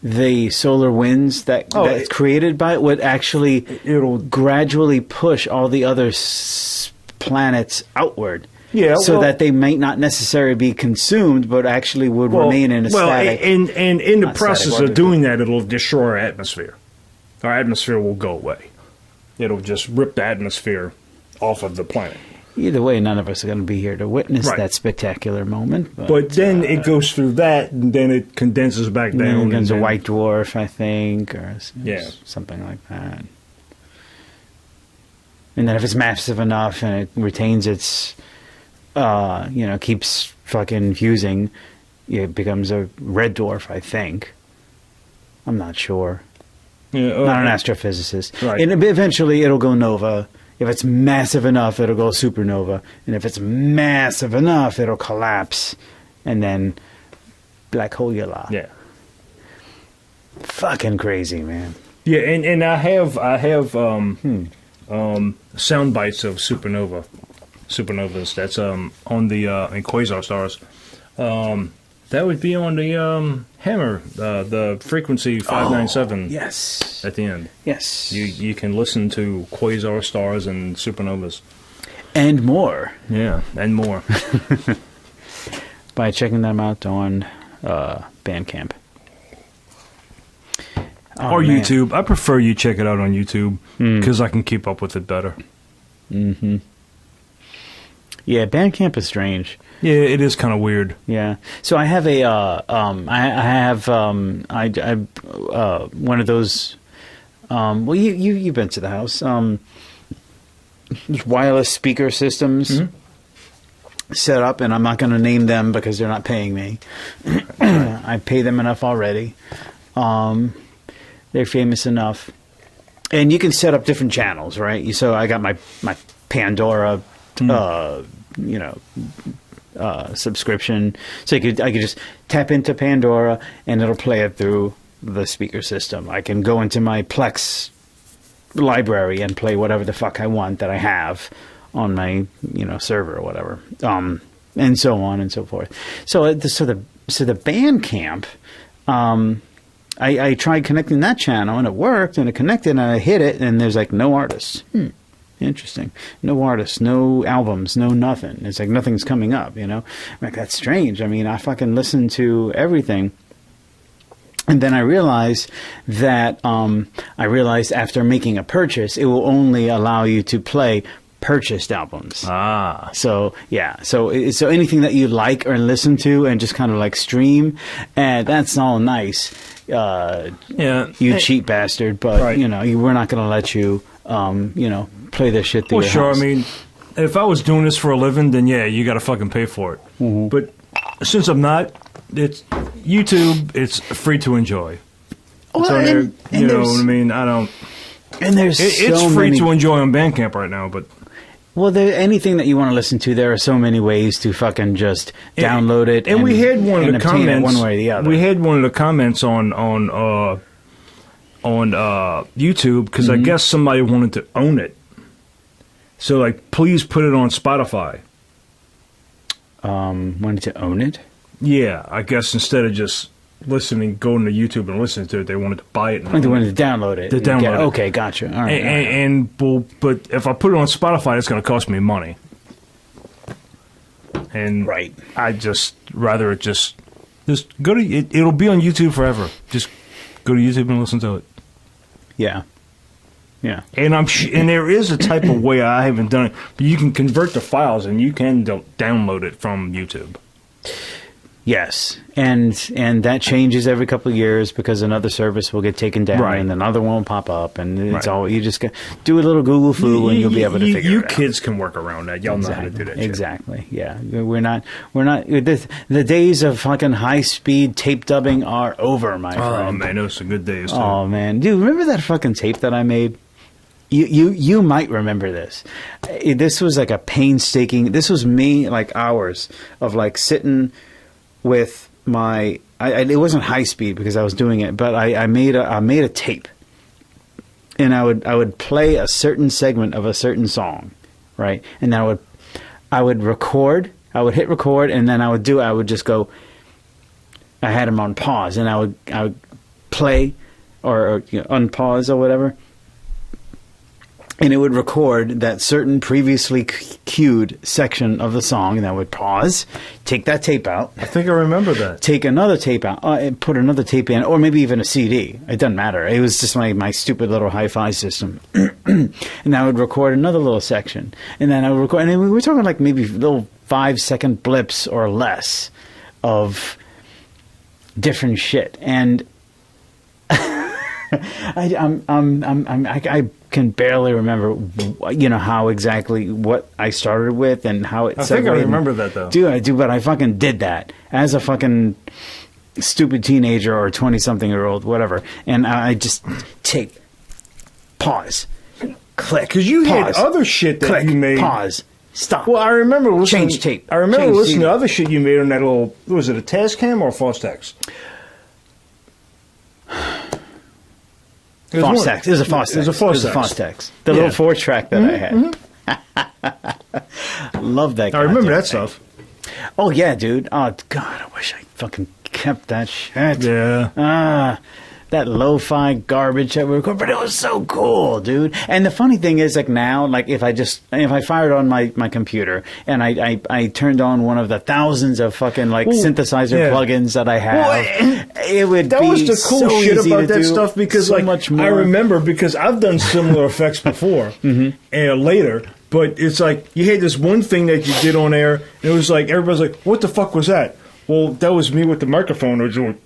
the solar winds that's created by it would actually it'll gradually push all the other planets outward. Yeah, so that they might not necessarily be consumed, but actually would remain in a static. And in the process of doing that, it'll destroy our atmosphere. Our atmosphere will go away. It'll just rip the atmosphere off of the planet. Either way, none of us are going to be here to witness that spectacular moment. But then it goes through that, and then it condenses back down. It becomes a white dwarf, I think, or something like that. And then if it's massive enough and it retains its, keeps fucking fusing, it becomes a red dwarf, I think. I'm not sure. Yeah, not an astrophysicist. Right. And eventually it'll go nova. If it's massive enough, it'll go supernova. And if it's massive enough, it'll collapse. And then black hole yalla. Yeah. Fucking crazy, man. Yeah, and I have sound bites of supernovas. That's on the in quasar stars. That would be on the Hammer, the frequency 597. Yes. At the end. Yes. You can listen to quasar stars and supernovas. And more. Yeah, and more. By checking them out on Bandcamp. Or man. YouTube. I prefer you check it out on YouTube because I can keep up with it better. Mm-hmm. Yeah, Bandcamp is strange. Yeah, it is kind of weird. Yeah. So I have a one of those. You've been to the house. Those wireless speaker systems set up, and I'm not going to name them because they're not paying me. I pay them enough already. They're famous enough, and you can set up different channels, right? So I got my Pandora, subscription. So I could just tap into Pandora and it'll play it through the speaker system. I can go into my Plex library and play whatever the fuck I want that I have on my server or whatever, and so on and so forth. So the Bandcamp, I tried connecting that channel and it worked and it connected and I hit it and there's like no artists. Interesting. No artists, no albums, no nothing. It's like nothing's coming up, I'm like, that's strange. I mean, I fucking listen to everything. And then I realized that, after making a purchase, it will only allow you to play purchased albums. Ah. So, yeah. So anything that you like or listen to and just kind of like stream, and that's all nice. You cheap bastard, but, we're not going to let you, play this shit through your house. I mean, if I was doing this for a living, then yeah, you got to fucking pay for it. Mm-hmm. But since I'm not, it's YouTube. It's free to enjoy. Well, you know what I mean? I don't. And it's free to enjoy on Bandcamp right now, but. Well, anything that you want to listen to, there are so many ways to fucking just download it. And we had one of the comments one way or the other. We had one of the comments on YouTube because I guess somebody wanted to own it. So, like, please put it on Spotify. Wanted to own it? Yeah, I guess instead of just going to YouTube and listening to it, they wanted to buy it. They wanted to download it. Okay, gotcha. All right. But if I put it on Spotify, it's going to cost me money. And right. I just rather it just go to it. It'll be on YouTube forever. Just go to YouTube and listen to it. Yeah. Yeah, and and there is a type of way, I haven't done it, but you can convert the files and you can download it from YouTube. Yes, and that changes every couple of years because another service will get taken down, Right. and another one will pop up, and it's Right. all you just do a little Google foo, and you'll be able to figure you it out. kids can work around that. Y'all know how to do that shit. Exactly. Yeah, we're not. The days of fucking high speed tape dubbing are over, my Oh, friend. man, those are good days, too. Oh man, dude, remember that fucking tape that I made? You might remember this. This was like a painstaking. This was me, like hours of like sitting with my. It wasn't high speed because I was doing it, but I made a tape, and I would play a certain segment of a certain song, right? And then I would record. I would hit record, and then I would just go. I had them on pause, and I would play or unpause or whatever. And it would record that certain previously cued section of the song, and I would pause, take that tape out. I think I remember that. Take another tape out, and put another tape in, or maybe even a CD. It doesn't matter. It was just my stupid little hi-fi system. And I would record another little section. And then I would record, and we were talking like maybe little 5-second blips or less of different shit. And I can barely remember, how exactly what I started with and how it. I think I remember that though. I do, but I fucking did that as a fucking stupid teenager or 20-something-year-old, whatever. And I just take, pause, click, Because you pause, had other shit that click, you made. pause, stop. Well, I remember listening. Change tape. I remember Change listening CD. to other shit you made on that little. Was it a Tascam or a Fostex? Fostex. It was a Fostex. It was a Fostex. It was a Fostex. The Yeah. little 4-track that I had. Love that. I remember goddamn that thing. stuff. Oh yeah, dude. Oh god, I wish I fucking kept that shit. Yeah. That lo-fi garbage that we recorded, but it was so cool, dude. And the funny thing is, like now, like if I fired on my computer and I turned on one of the thousands of fucking like synthesizer yeah. plugins that I have, it would That be was the cool so shit easy about to that do, stuff because so like much more. I remember because I've done similar effects before and later, but it's like you had this one thing that you did on air and it was like everybody's like, what the fuck was that? Well, that was me with the microphone or doing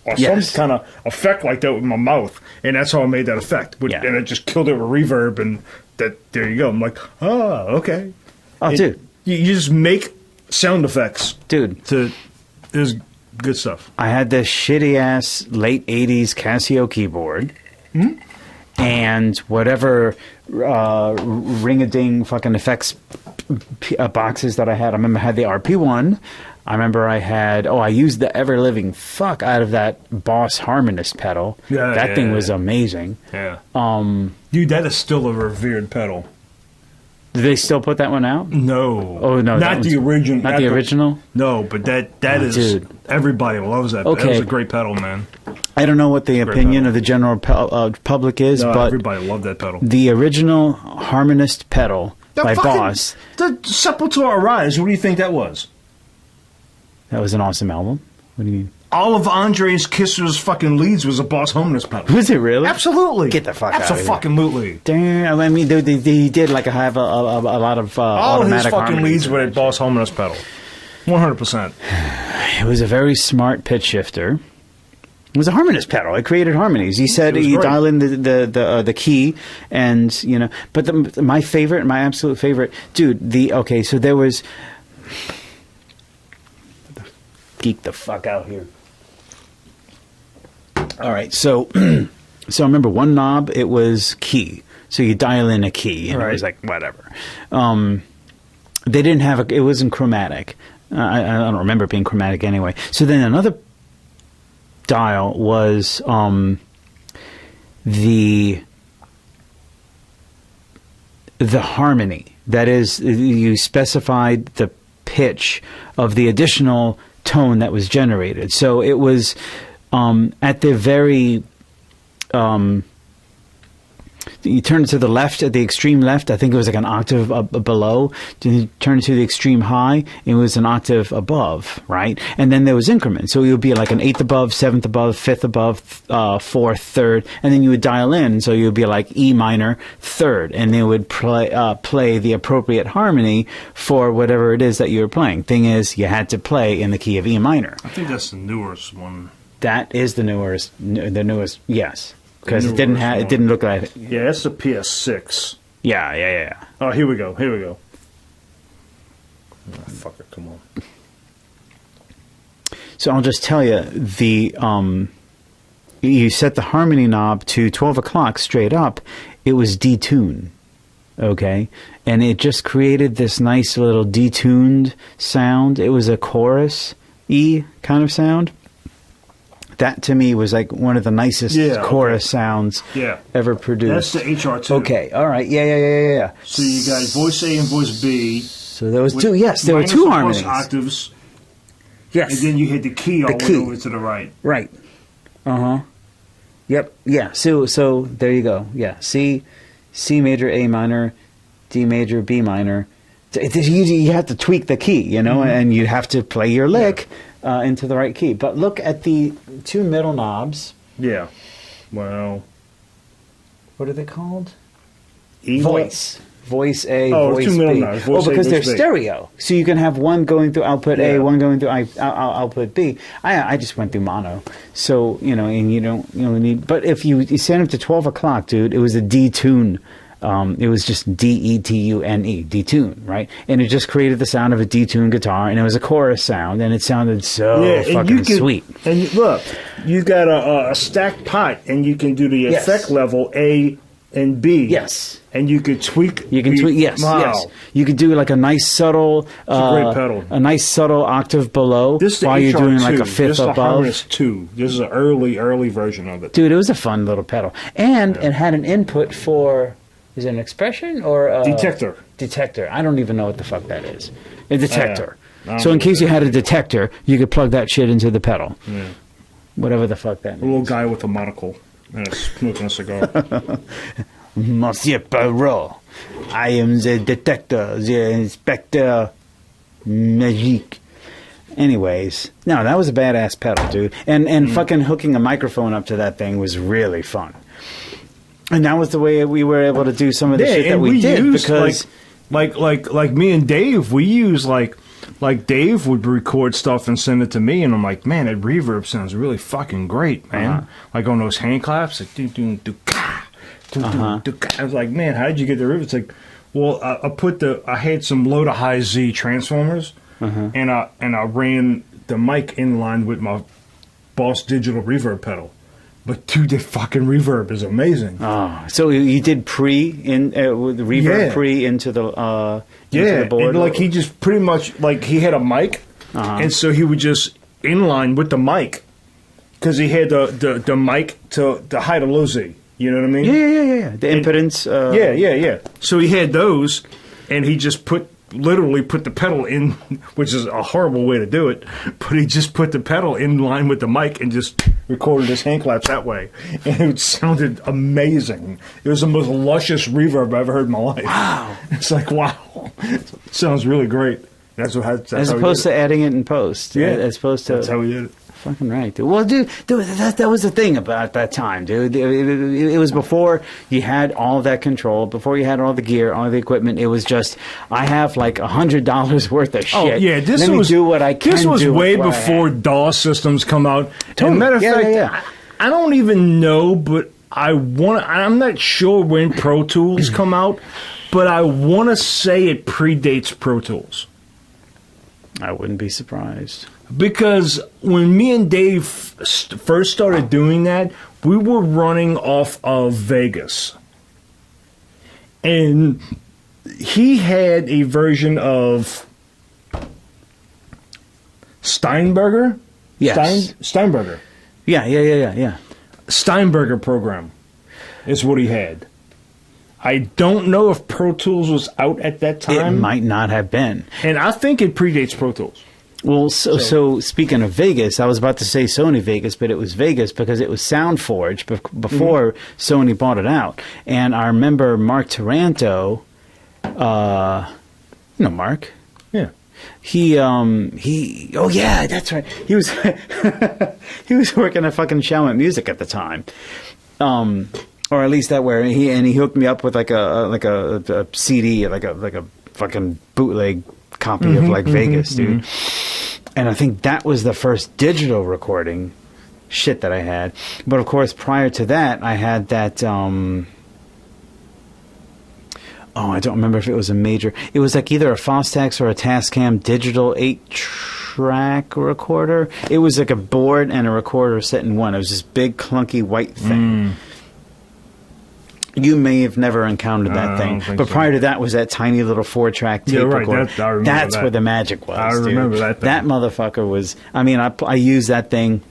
or Yes. some kind of effect like that with my mouth, and that's how I made that effect. Yeah. And it just killed it with reverb, and that there you go. I'm like, oh, okay. Oh, dude. You just make sound effects, Dude. It was good stuff. I had this shitty ass late '80s Casio keyboard, and whatever ring-a-ding fucking effects boxes that I had. I remember I had the RP1. I remember I used the ever-living fuck out of that Boss Harmonist pedal. Yeah, that thing yeah. was amazing. Yeah. Dude, that is still a revered pedal. Do they still put that one out? No. Oh no, that Not the one's- original. Not the original. No, but that Oh, is dude. everybody loves that. Okay. That was a great pedal, man. I don't know what the opinion pedal. of the general public is, No, but everybody loved that pedal. the original Harmonist pedal by fucking- Boss. The Sepultura Rise. What do you think that was? That was an awesome album. What do you mean? All of Andre's Kisser's fucking leads was a Boss Homeless pedal. Was it really? Absolutely. Get the fuck out of here. Absolutely. Damn, I mean, he did like have a lot of All his automatic fucking harmonies leads in were it. a Boss Homeless pedal. 100%. It was a very smart pitch shifter. It was a harmonist pedal. It created harmonies. He said was you great. dial in the key, and But my favorite, my absolute favorite, dude. So there was. Geek the fuck out here. All right, so I remember one knob. It was key, so you dial in a key, and it was like whatever. They didn't have it wasn't chromatic. I don't remember it being chromatic anyway. So then another dial was the harmony. That is, you specified the pitch of the additional tone that was generated. So it was at the very you turn it to the left, at the extreme left, I think it was like an octave below. You turn it to the extreme high, it was an octave above, right? And then there was increments. So it would be like an eighth above, seventh above, fifth above, fourth, third, and then you would dial in. So you would be like E minor, third, and they would play the appropriate harmony for whatever it is that you were playing. Thing is, you had to play in the key of E minor. I think that's the newest one. That is the newest, yes. Because it didn't look like it. Yeah, that's the PS6. Yeah. Oh, here we go. Oh, fucker, come on. So I'll just tell you, you set the harmony knob to 12 o'clock straight up, it was detuned, okay? And it just created this nice little detuned sound. It was a chorus E kind of sound. That to me was like one of the nicest chorus sounds ever produced. That's the HR2. Okay, all right, yeah. So you got voice A and voice B. So there was two. Yes, there were two harmonies. Octaves. Yes, and then you hit the key all the way over to the right. Right. Yep. Yeah. So there you go. Yeah. C major, A minor, D major, B minor. You have to tweak the key, and you have to play your lick into the right key. But look at the two middle knobs. Yeah. Well. What are they called? Voice. Voice A, voice B. Because they're stereo. So you can have one going through output A, one going through output B. I just went through mono. So, and you don't need... But if you set them to 12 o'clock, dude, it was a D-tune. It was just D-E-T-U-N-E, D-tune, right? And it just created the sound of a D-tune guitar, and it was a chorus sound, and it sounded so fucking sweet. And look, you got a stacked pot, and you can do the effect level A and B. Yes. And you could tweak. Yes. You could do like a nice subtle, great pedal. A nice subtle octave below while you're doing like a fifth above. This is the Harmonious 2. This is an early version of it. Dude, it was a fun little pedal. And it had an input for, is it an expression or a... Detector. Detector. I don't even know what the fuck that is. A detector. So in case you had a detector, you could plug that shit into the pedal. Yeah. Whatever the fuck that means. A little guy with a monocle and smoking a cigar. Monsieur Perrault, I am the detector, the inspector magique. Anyways, no, that was a badass pedal, dude. And fucking hooking a microphone up to that thing was really fun. And that was the way we were able to do some of the shit that we did. Used, because like me and Dave, we use like Dave would record stuff and send it to me, and I'm like, man, that reverb sounds really fucking great, man. Like on those hand claps, like I was like, man, how did you get the reverb? It's like, well, I had some low to high Z transformers, and I ran the mic in line with my Boss Digital reverb pedal. But dude, that fucking reverb is amazing. Oh, so you did with the reverb pre into the board? And like he just pretty much like he had a mic, and so he would just inline with the mic because he had the mic to the high to low Z. You know what I mean? Yeah. The impedance. Yeah. So he had those, and he just literally put the pedal in, which is a horrible way to do it, but he just put the pedal in line with the mic and just recorded his hand claps that way. And it sounded amazing. It was the most luscious reverb I've ever heard in my life. Wow. It's like, wow. It sounds really great. That's as opposed to adding it in post. Yeah. As opposed to... That's how we did it. Fucking right, dude. Well, dude, that was the thing about that time, dude. It was before you had all that control, before you had all the gear, all the equipment. It was just, I have like $100 worth of shit. Oh yeah, this was do what I can. This was way before DAW systems come out. Totally. Matter of fact, I don't even know, but I'm not sure when Pro Tools come out, but I want to say it predates Pro Tools. I wouldn't be surprised. Because when me and Dave first started doing that, we were running off of Vegas. And he had a version of Steinberger? Yes. Steinberger. Yeah. Steinberger program is what he had. I don't know if Pro Tools was out at that time. It might not have been. And I think it predates Pro Tools. Well, so speaking of Vegas, I was about to say Sony Vegas, but it was Vegas because it was SoundForge before Sony bought it out. And I remember Mark Taranto, Mark. Yeah. He oh yeah, that's right. He was he was working at fucking Showment Music at the time. Or at least that where he hooked me up with like a CD, like a fucking bootleg copy of like Vegas, dude. And I think that was the first digital recording shit that I had. But of course, prior to that, I had that. I don't remember if it was a major. It was like either a Fostex or a Tascam digital 8-track recorder. It was like a board and a recorder set in one. It was this big clunky white thing. You may have never encountered that thing, but prior to that was that tiny little 4-track tape recorder. That's where the magic was. I remember that thing. That motherfucker was. I mean, I used that thing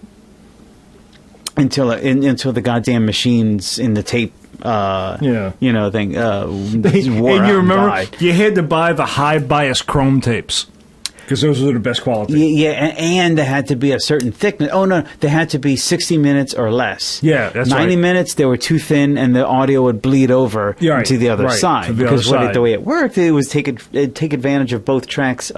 until the goddamn machines in the tape. Thing. And you remember you had to buy the high bias chrome tapes. Because those were the best quality. Yeah, and they had to be a certain thickness. Oh, no, they had to be 60 minutes or less. Yeah, that's 90 minutes, they were too thin, and the audio would bleed over to the other side. Because the way it worked, it was take advantage of both tracks.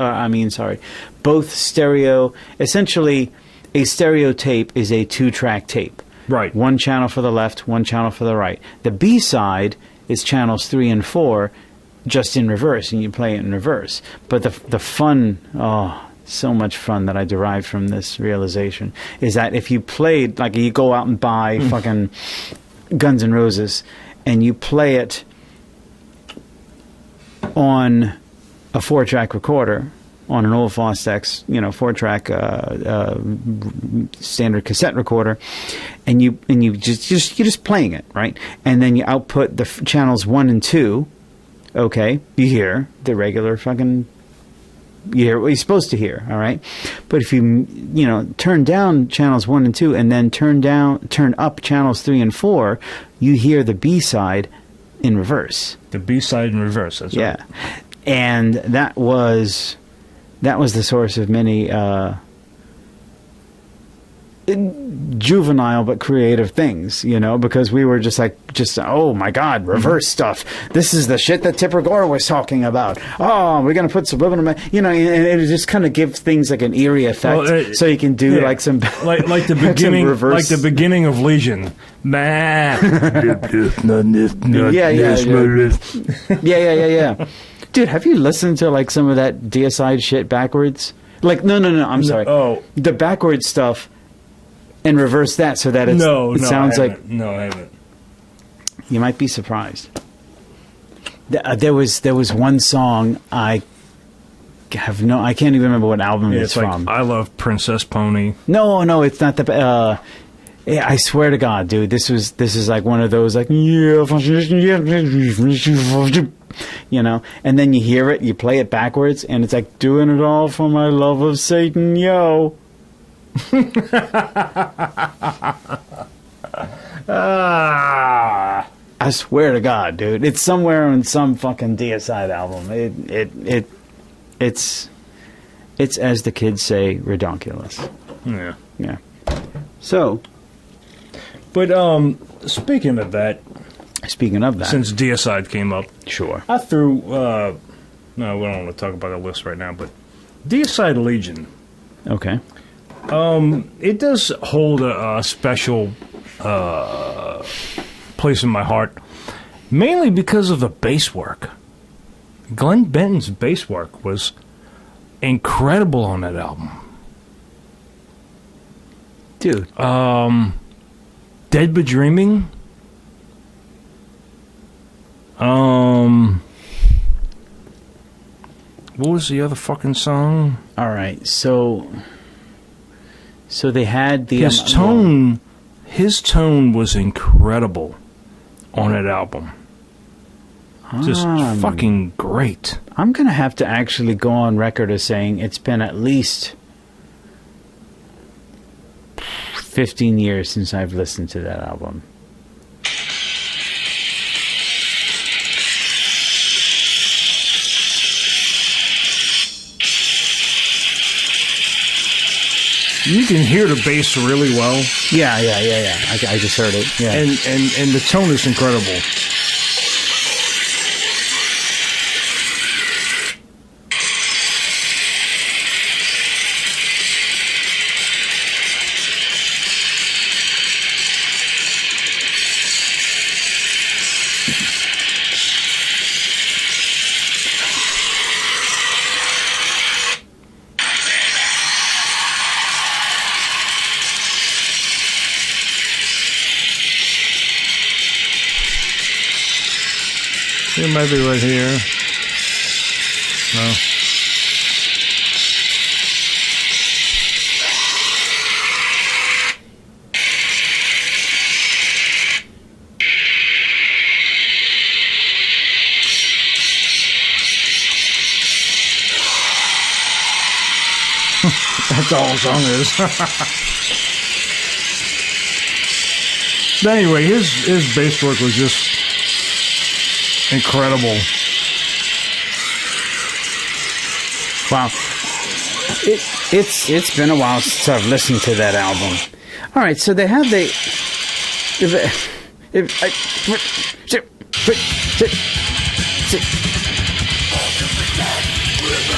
Both stereo. Essentially, a stereo tape is a 2-track tape. Right. One channel for the left, one channel for the right. The B side is channels 3 and 4. Just in reverse, and you play it in reverse. But the fun, so much fun that I derived from this realization is that if you played, like you go out and buy fucking Guns N' Roses, and you play it on a 4-track recorder, on an old Fostex, 4-track standard cassette recorder, and you're just playing it, right? And then you output the channels 1 and 2. Okay, you hear the regular fucking... You hear what you're supposed to hear, all right? But if you turn down channels 1 and 2 and then turn up channels 3 and 4, you hear the B-side in reverse. The B-side in reverse, that's right. Yeah. And that was the source of many juvenile but creative things, because we were just oh my god, reverse stuff. This is the shit that Tipper Gore was talking about. Oh, we're gonna put subliminal, and it just kind of gives things like an eerie effect, so you can do like some like the beginning, like the beginning of Legion. Yeah. Dude, have you listened to like some of that DSI shit backwards? Like, no, I'm sorry. Oh, the backwards stuff. And reverse that so that it sounds like... No, I haven't. You might be surprised. There was one song I can't even remember what album it's from. I Love Princess Pony. No, it's not the... I swear to God, dude, this is like one of those like... And then you hear it, you play it backwards, and it's like, doing it all for my love of Satan, yo. I swear to God, dude, it's somewhere on some fucking DSI album. It's as the kids say, redonkulous. Yeah. So, but speaking of that, since DSI came up, sure, I threw. No, we don't want to talk about the list right now, but DSI Legion. Okay. It does hold a special place in my heart, mainly because of the bass work. Glenn Benton's bass work was incredible on that album. Dude. Dead But Dreaming. What was the other fucking song? All right, so they had the... His tone was incredible on that album. Just fucking great. I'm going to have to actually go on record as saying it's been at least 15 years since I've listened to that album. you can hear the bass really well. Yeah. I just heard it. Yeah. And the tone is incredible. It might be right here. No. That's all the song is. But anyway, his bass work was just incredible. Wow. It's been a while since I've listened to that album. All right, so they have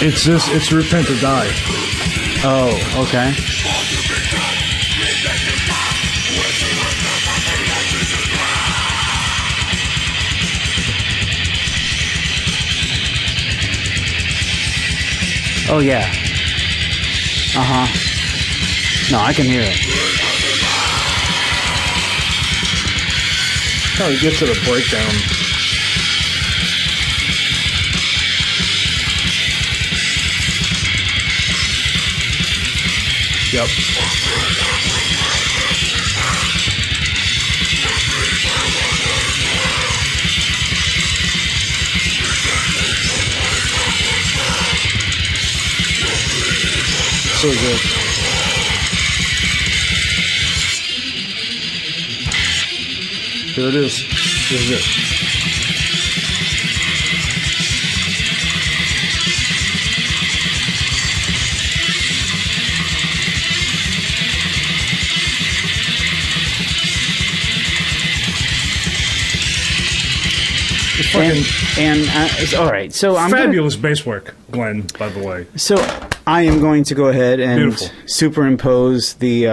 It's Repent or Die. Oh, okay. Oh, yeah. Uh-huh. No, I can hear it. How he gets to the breakdown. Yep. So good. Here it is. This is it. All right, so I'm fabulous bass work, Glenn. By the way, so I am going to go ahead and Beautiful. superimpose the,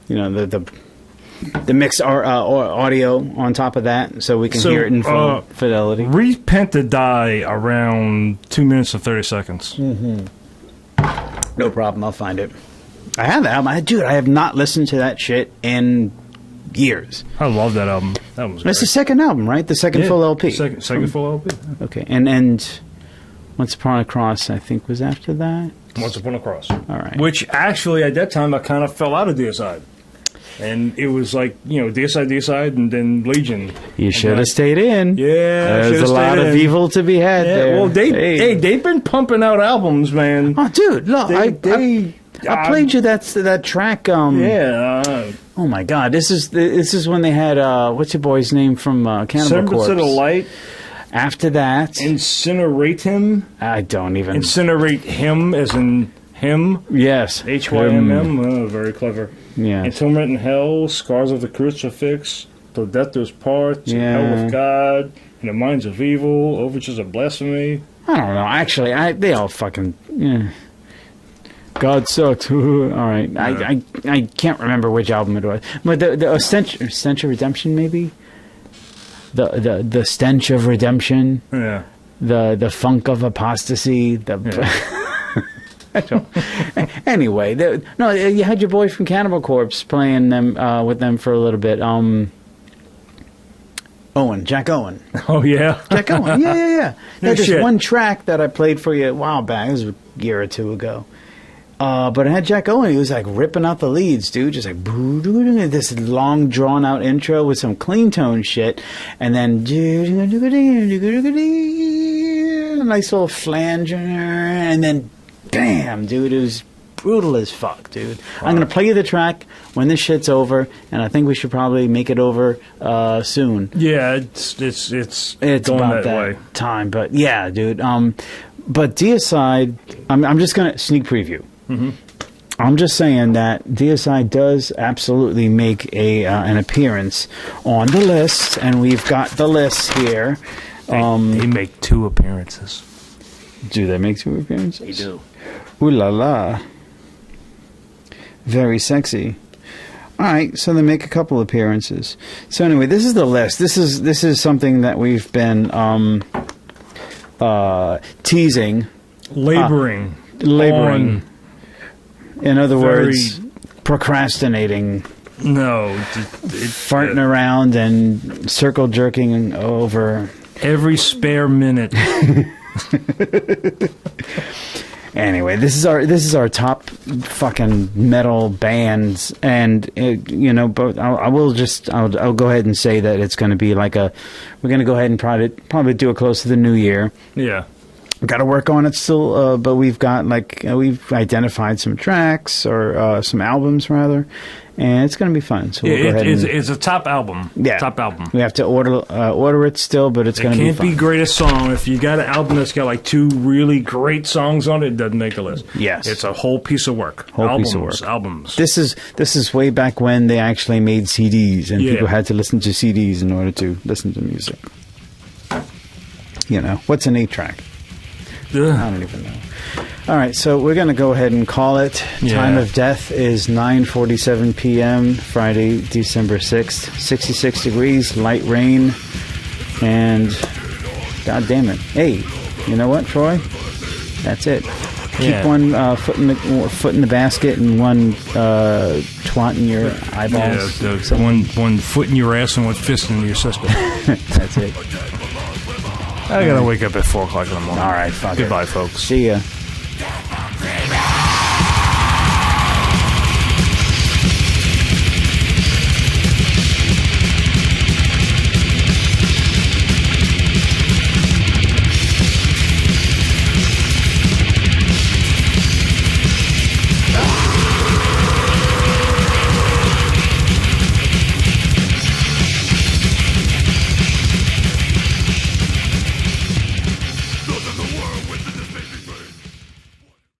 the mixed audio on top of that, so we can hear it in full fidelity. Repent or Die around 2 minutes and 30 seconds. Mm-hmm. No problem, I'll find it. I have the album. Dude, I have not listened to that shit in years. I love that album. That was That's the second album, right? The second full LP. Second full LP. Okay, and Once Upon a Cross, I think, was after that. Once Upon a Cross. All right. Which actually, at that time, I kind of fell out of Deicide. And it was like, Deicide, and then Legion. You should have stayed in. Yeah, there's a lot of evil to be had there. Well, they've been pumping out albums, man. Oh, dude, look, I played you that track. Oh my God, this is when they had what's your boy's name from Cannibal Corpse? Semblance of the Light. After that, Incinerate Him. I don't even Incinerate Him, as in him. Yes, HYMM. Oh, very clever. Yeah. Atonement in Hell, Scars of the Crucifix, Till Death Do Us Part, Hell with God, In the Minds of Evil, Overtures of Blasphemy. I don't know. Actually, they all fucking. Yeah. God sucks. All right, yeah. I can't remember which album it was, but the Stench of Redemption, maybe. The Stench of Redemption. Yeah. The Funk of Apostasy. Anyway, you had your boy from Cannibal Corpse playing them with them for a little bit. Jack Owen. Oh yeah, Jack Owen. Yeah. There's shit. one track that I played for you a while back. It was a year or two ago. But I had Jack Owen. He was like ripping out the leads, dude. Just like this long, drawn out intro with some clean tone shit, and then a nice little flanger, and then bam, dude. It was brutal as fuck, dude. Wow. I'm gonna play you the track when this shit's over, and I think we should probably make it over soon. Yeah, it's going about that way. Time, but yeah, dude. But Deicide, I'm just gonna sneak preview. Mm-hmm. I'm just saying that DSI does absolutely make an appearance on the list, and we've got the list here. They make 2 appearances. Do they make 2 appearances? They do. Ooh la la. Very sexy. All right, so they make a couple appearances. So anyway, this is the list. This is something that we've been teasing, laboring. In other words, procrastinating. No, farting around and circle jerking over every spare minute. Anyway, this is our top fucking metal bands, and but I'll go ahead and say that it's going to be like we're going to go ahead and probably do it close to the new year. Yeah. Got to work on it still, but we've got we've identified some tracks or some albums rather, and it's going to be fun. So we'll go ahead it's a top album. Yeah, top album. We have to order it still, but it's going to be fun. It can't be greatest song. If you got an album that's got like 2 really great songs on it, it doesn't make the list. Yes, it's a whole piece of work. Albums. This is way back when they actually made CDs, and people had to listen to CDs in order to listen to music. What's an 8-track? I don't even know. All right, so we're going to go ahead and call it. Time of death is 9:47 p.m., Friday, December 6th. 66 degrees, light rain, and God damn it. Hey, you know what, Troy? That's it. Keep one foot in the basket and one twat in your eyeballs. Yeah, one foot in your ass and one fist in your sister. That's it. I gotta wake up at 4 o'clock in the morning. All right, fuck Goodbye, folks. See ya.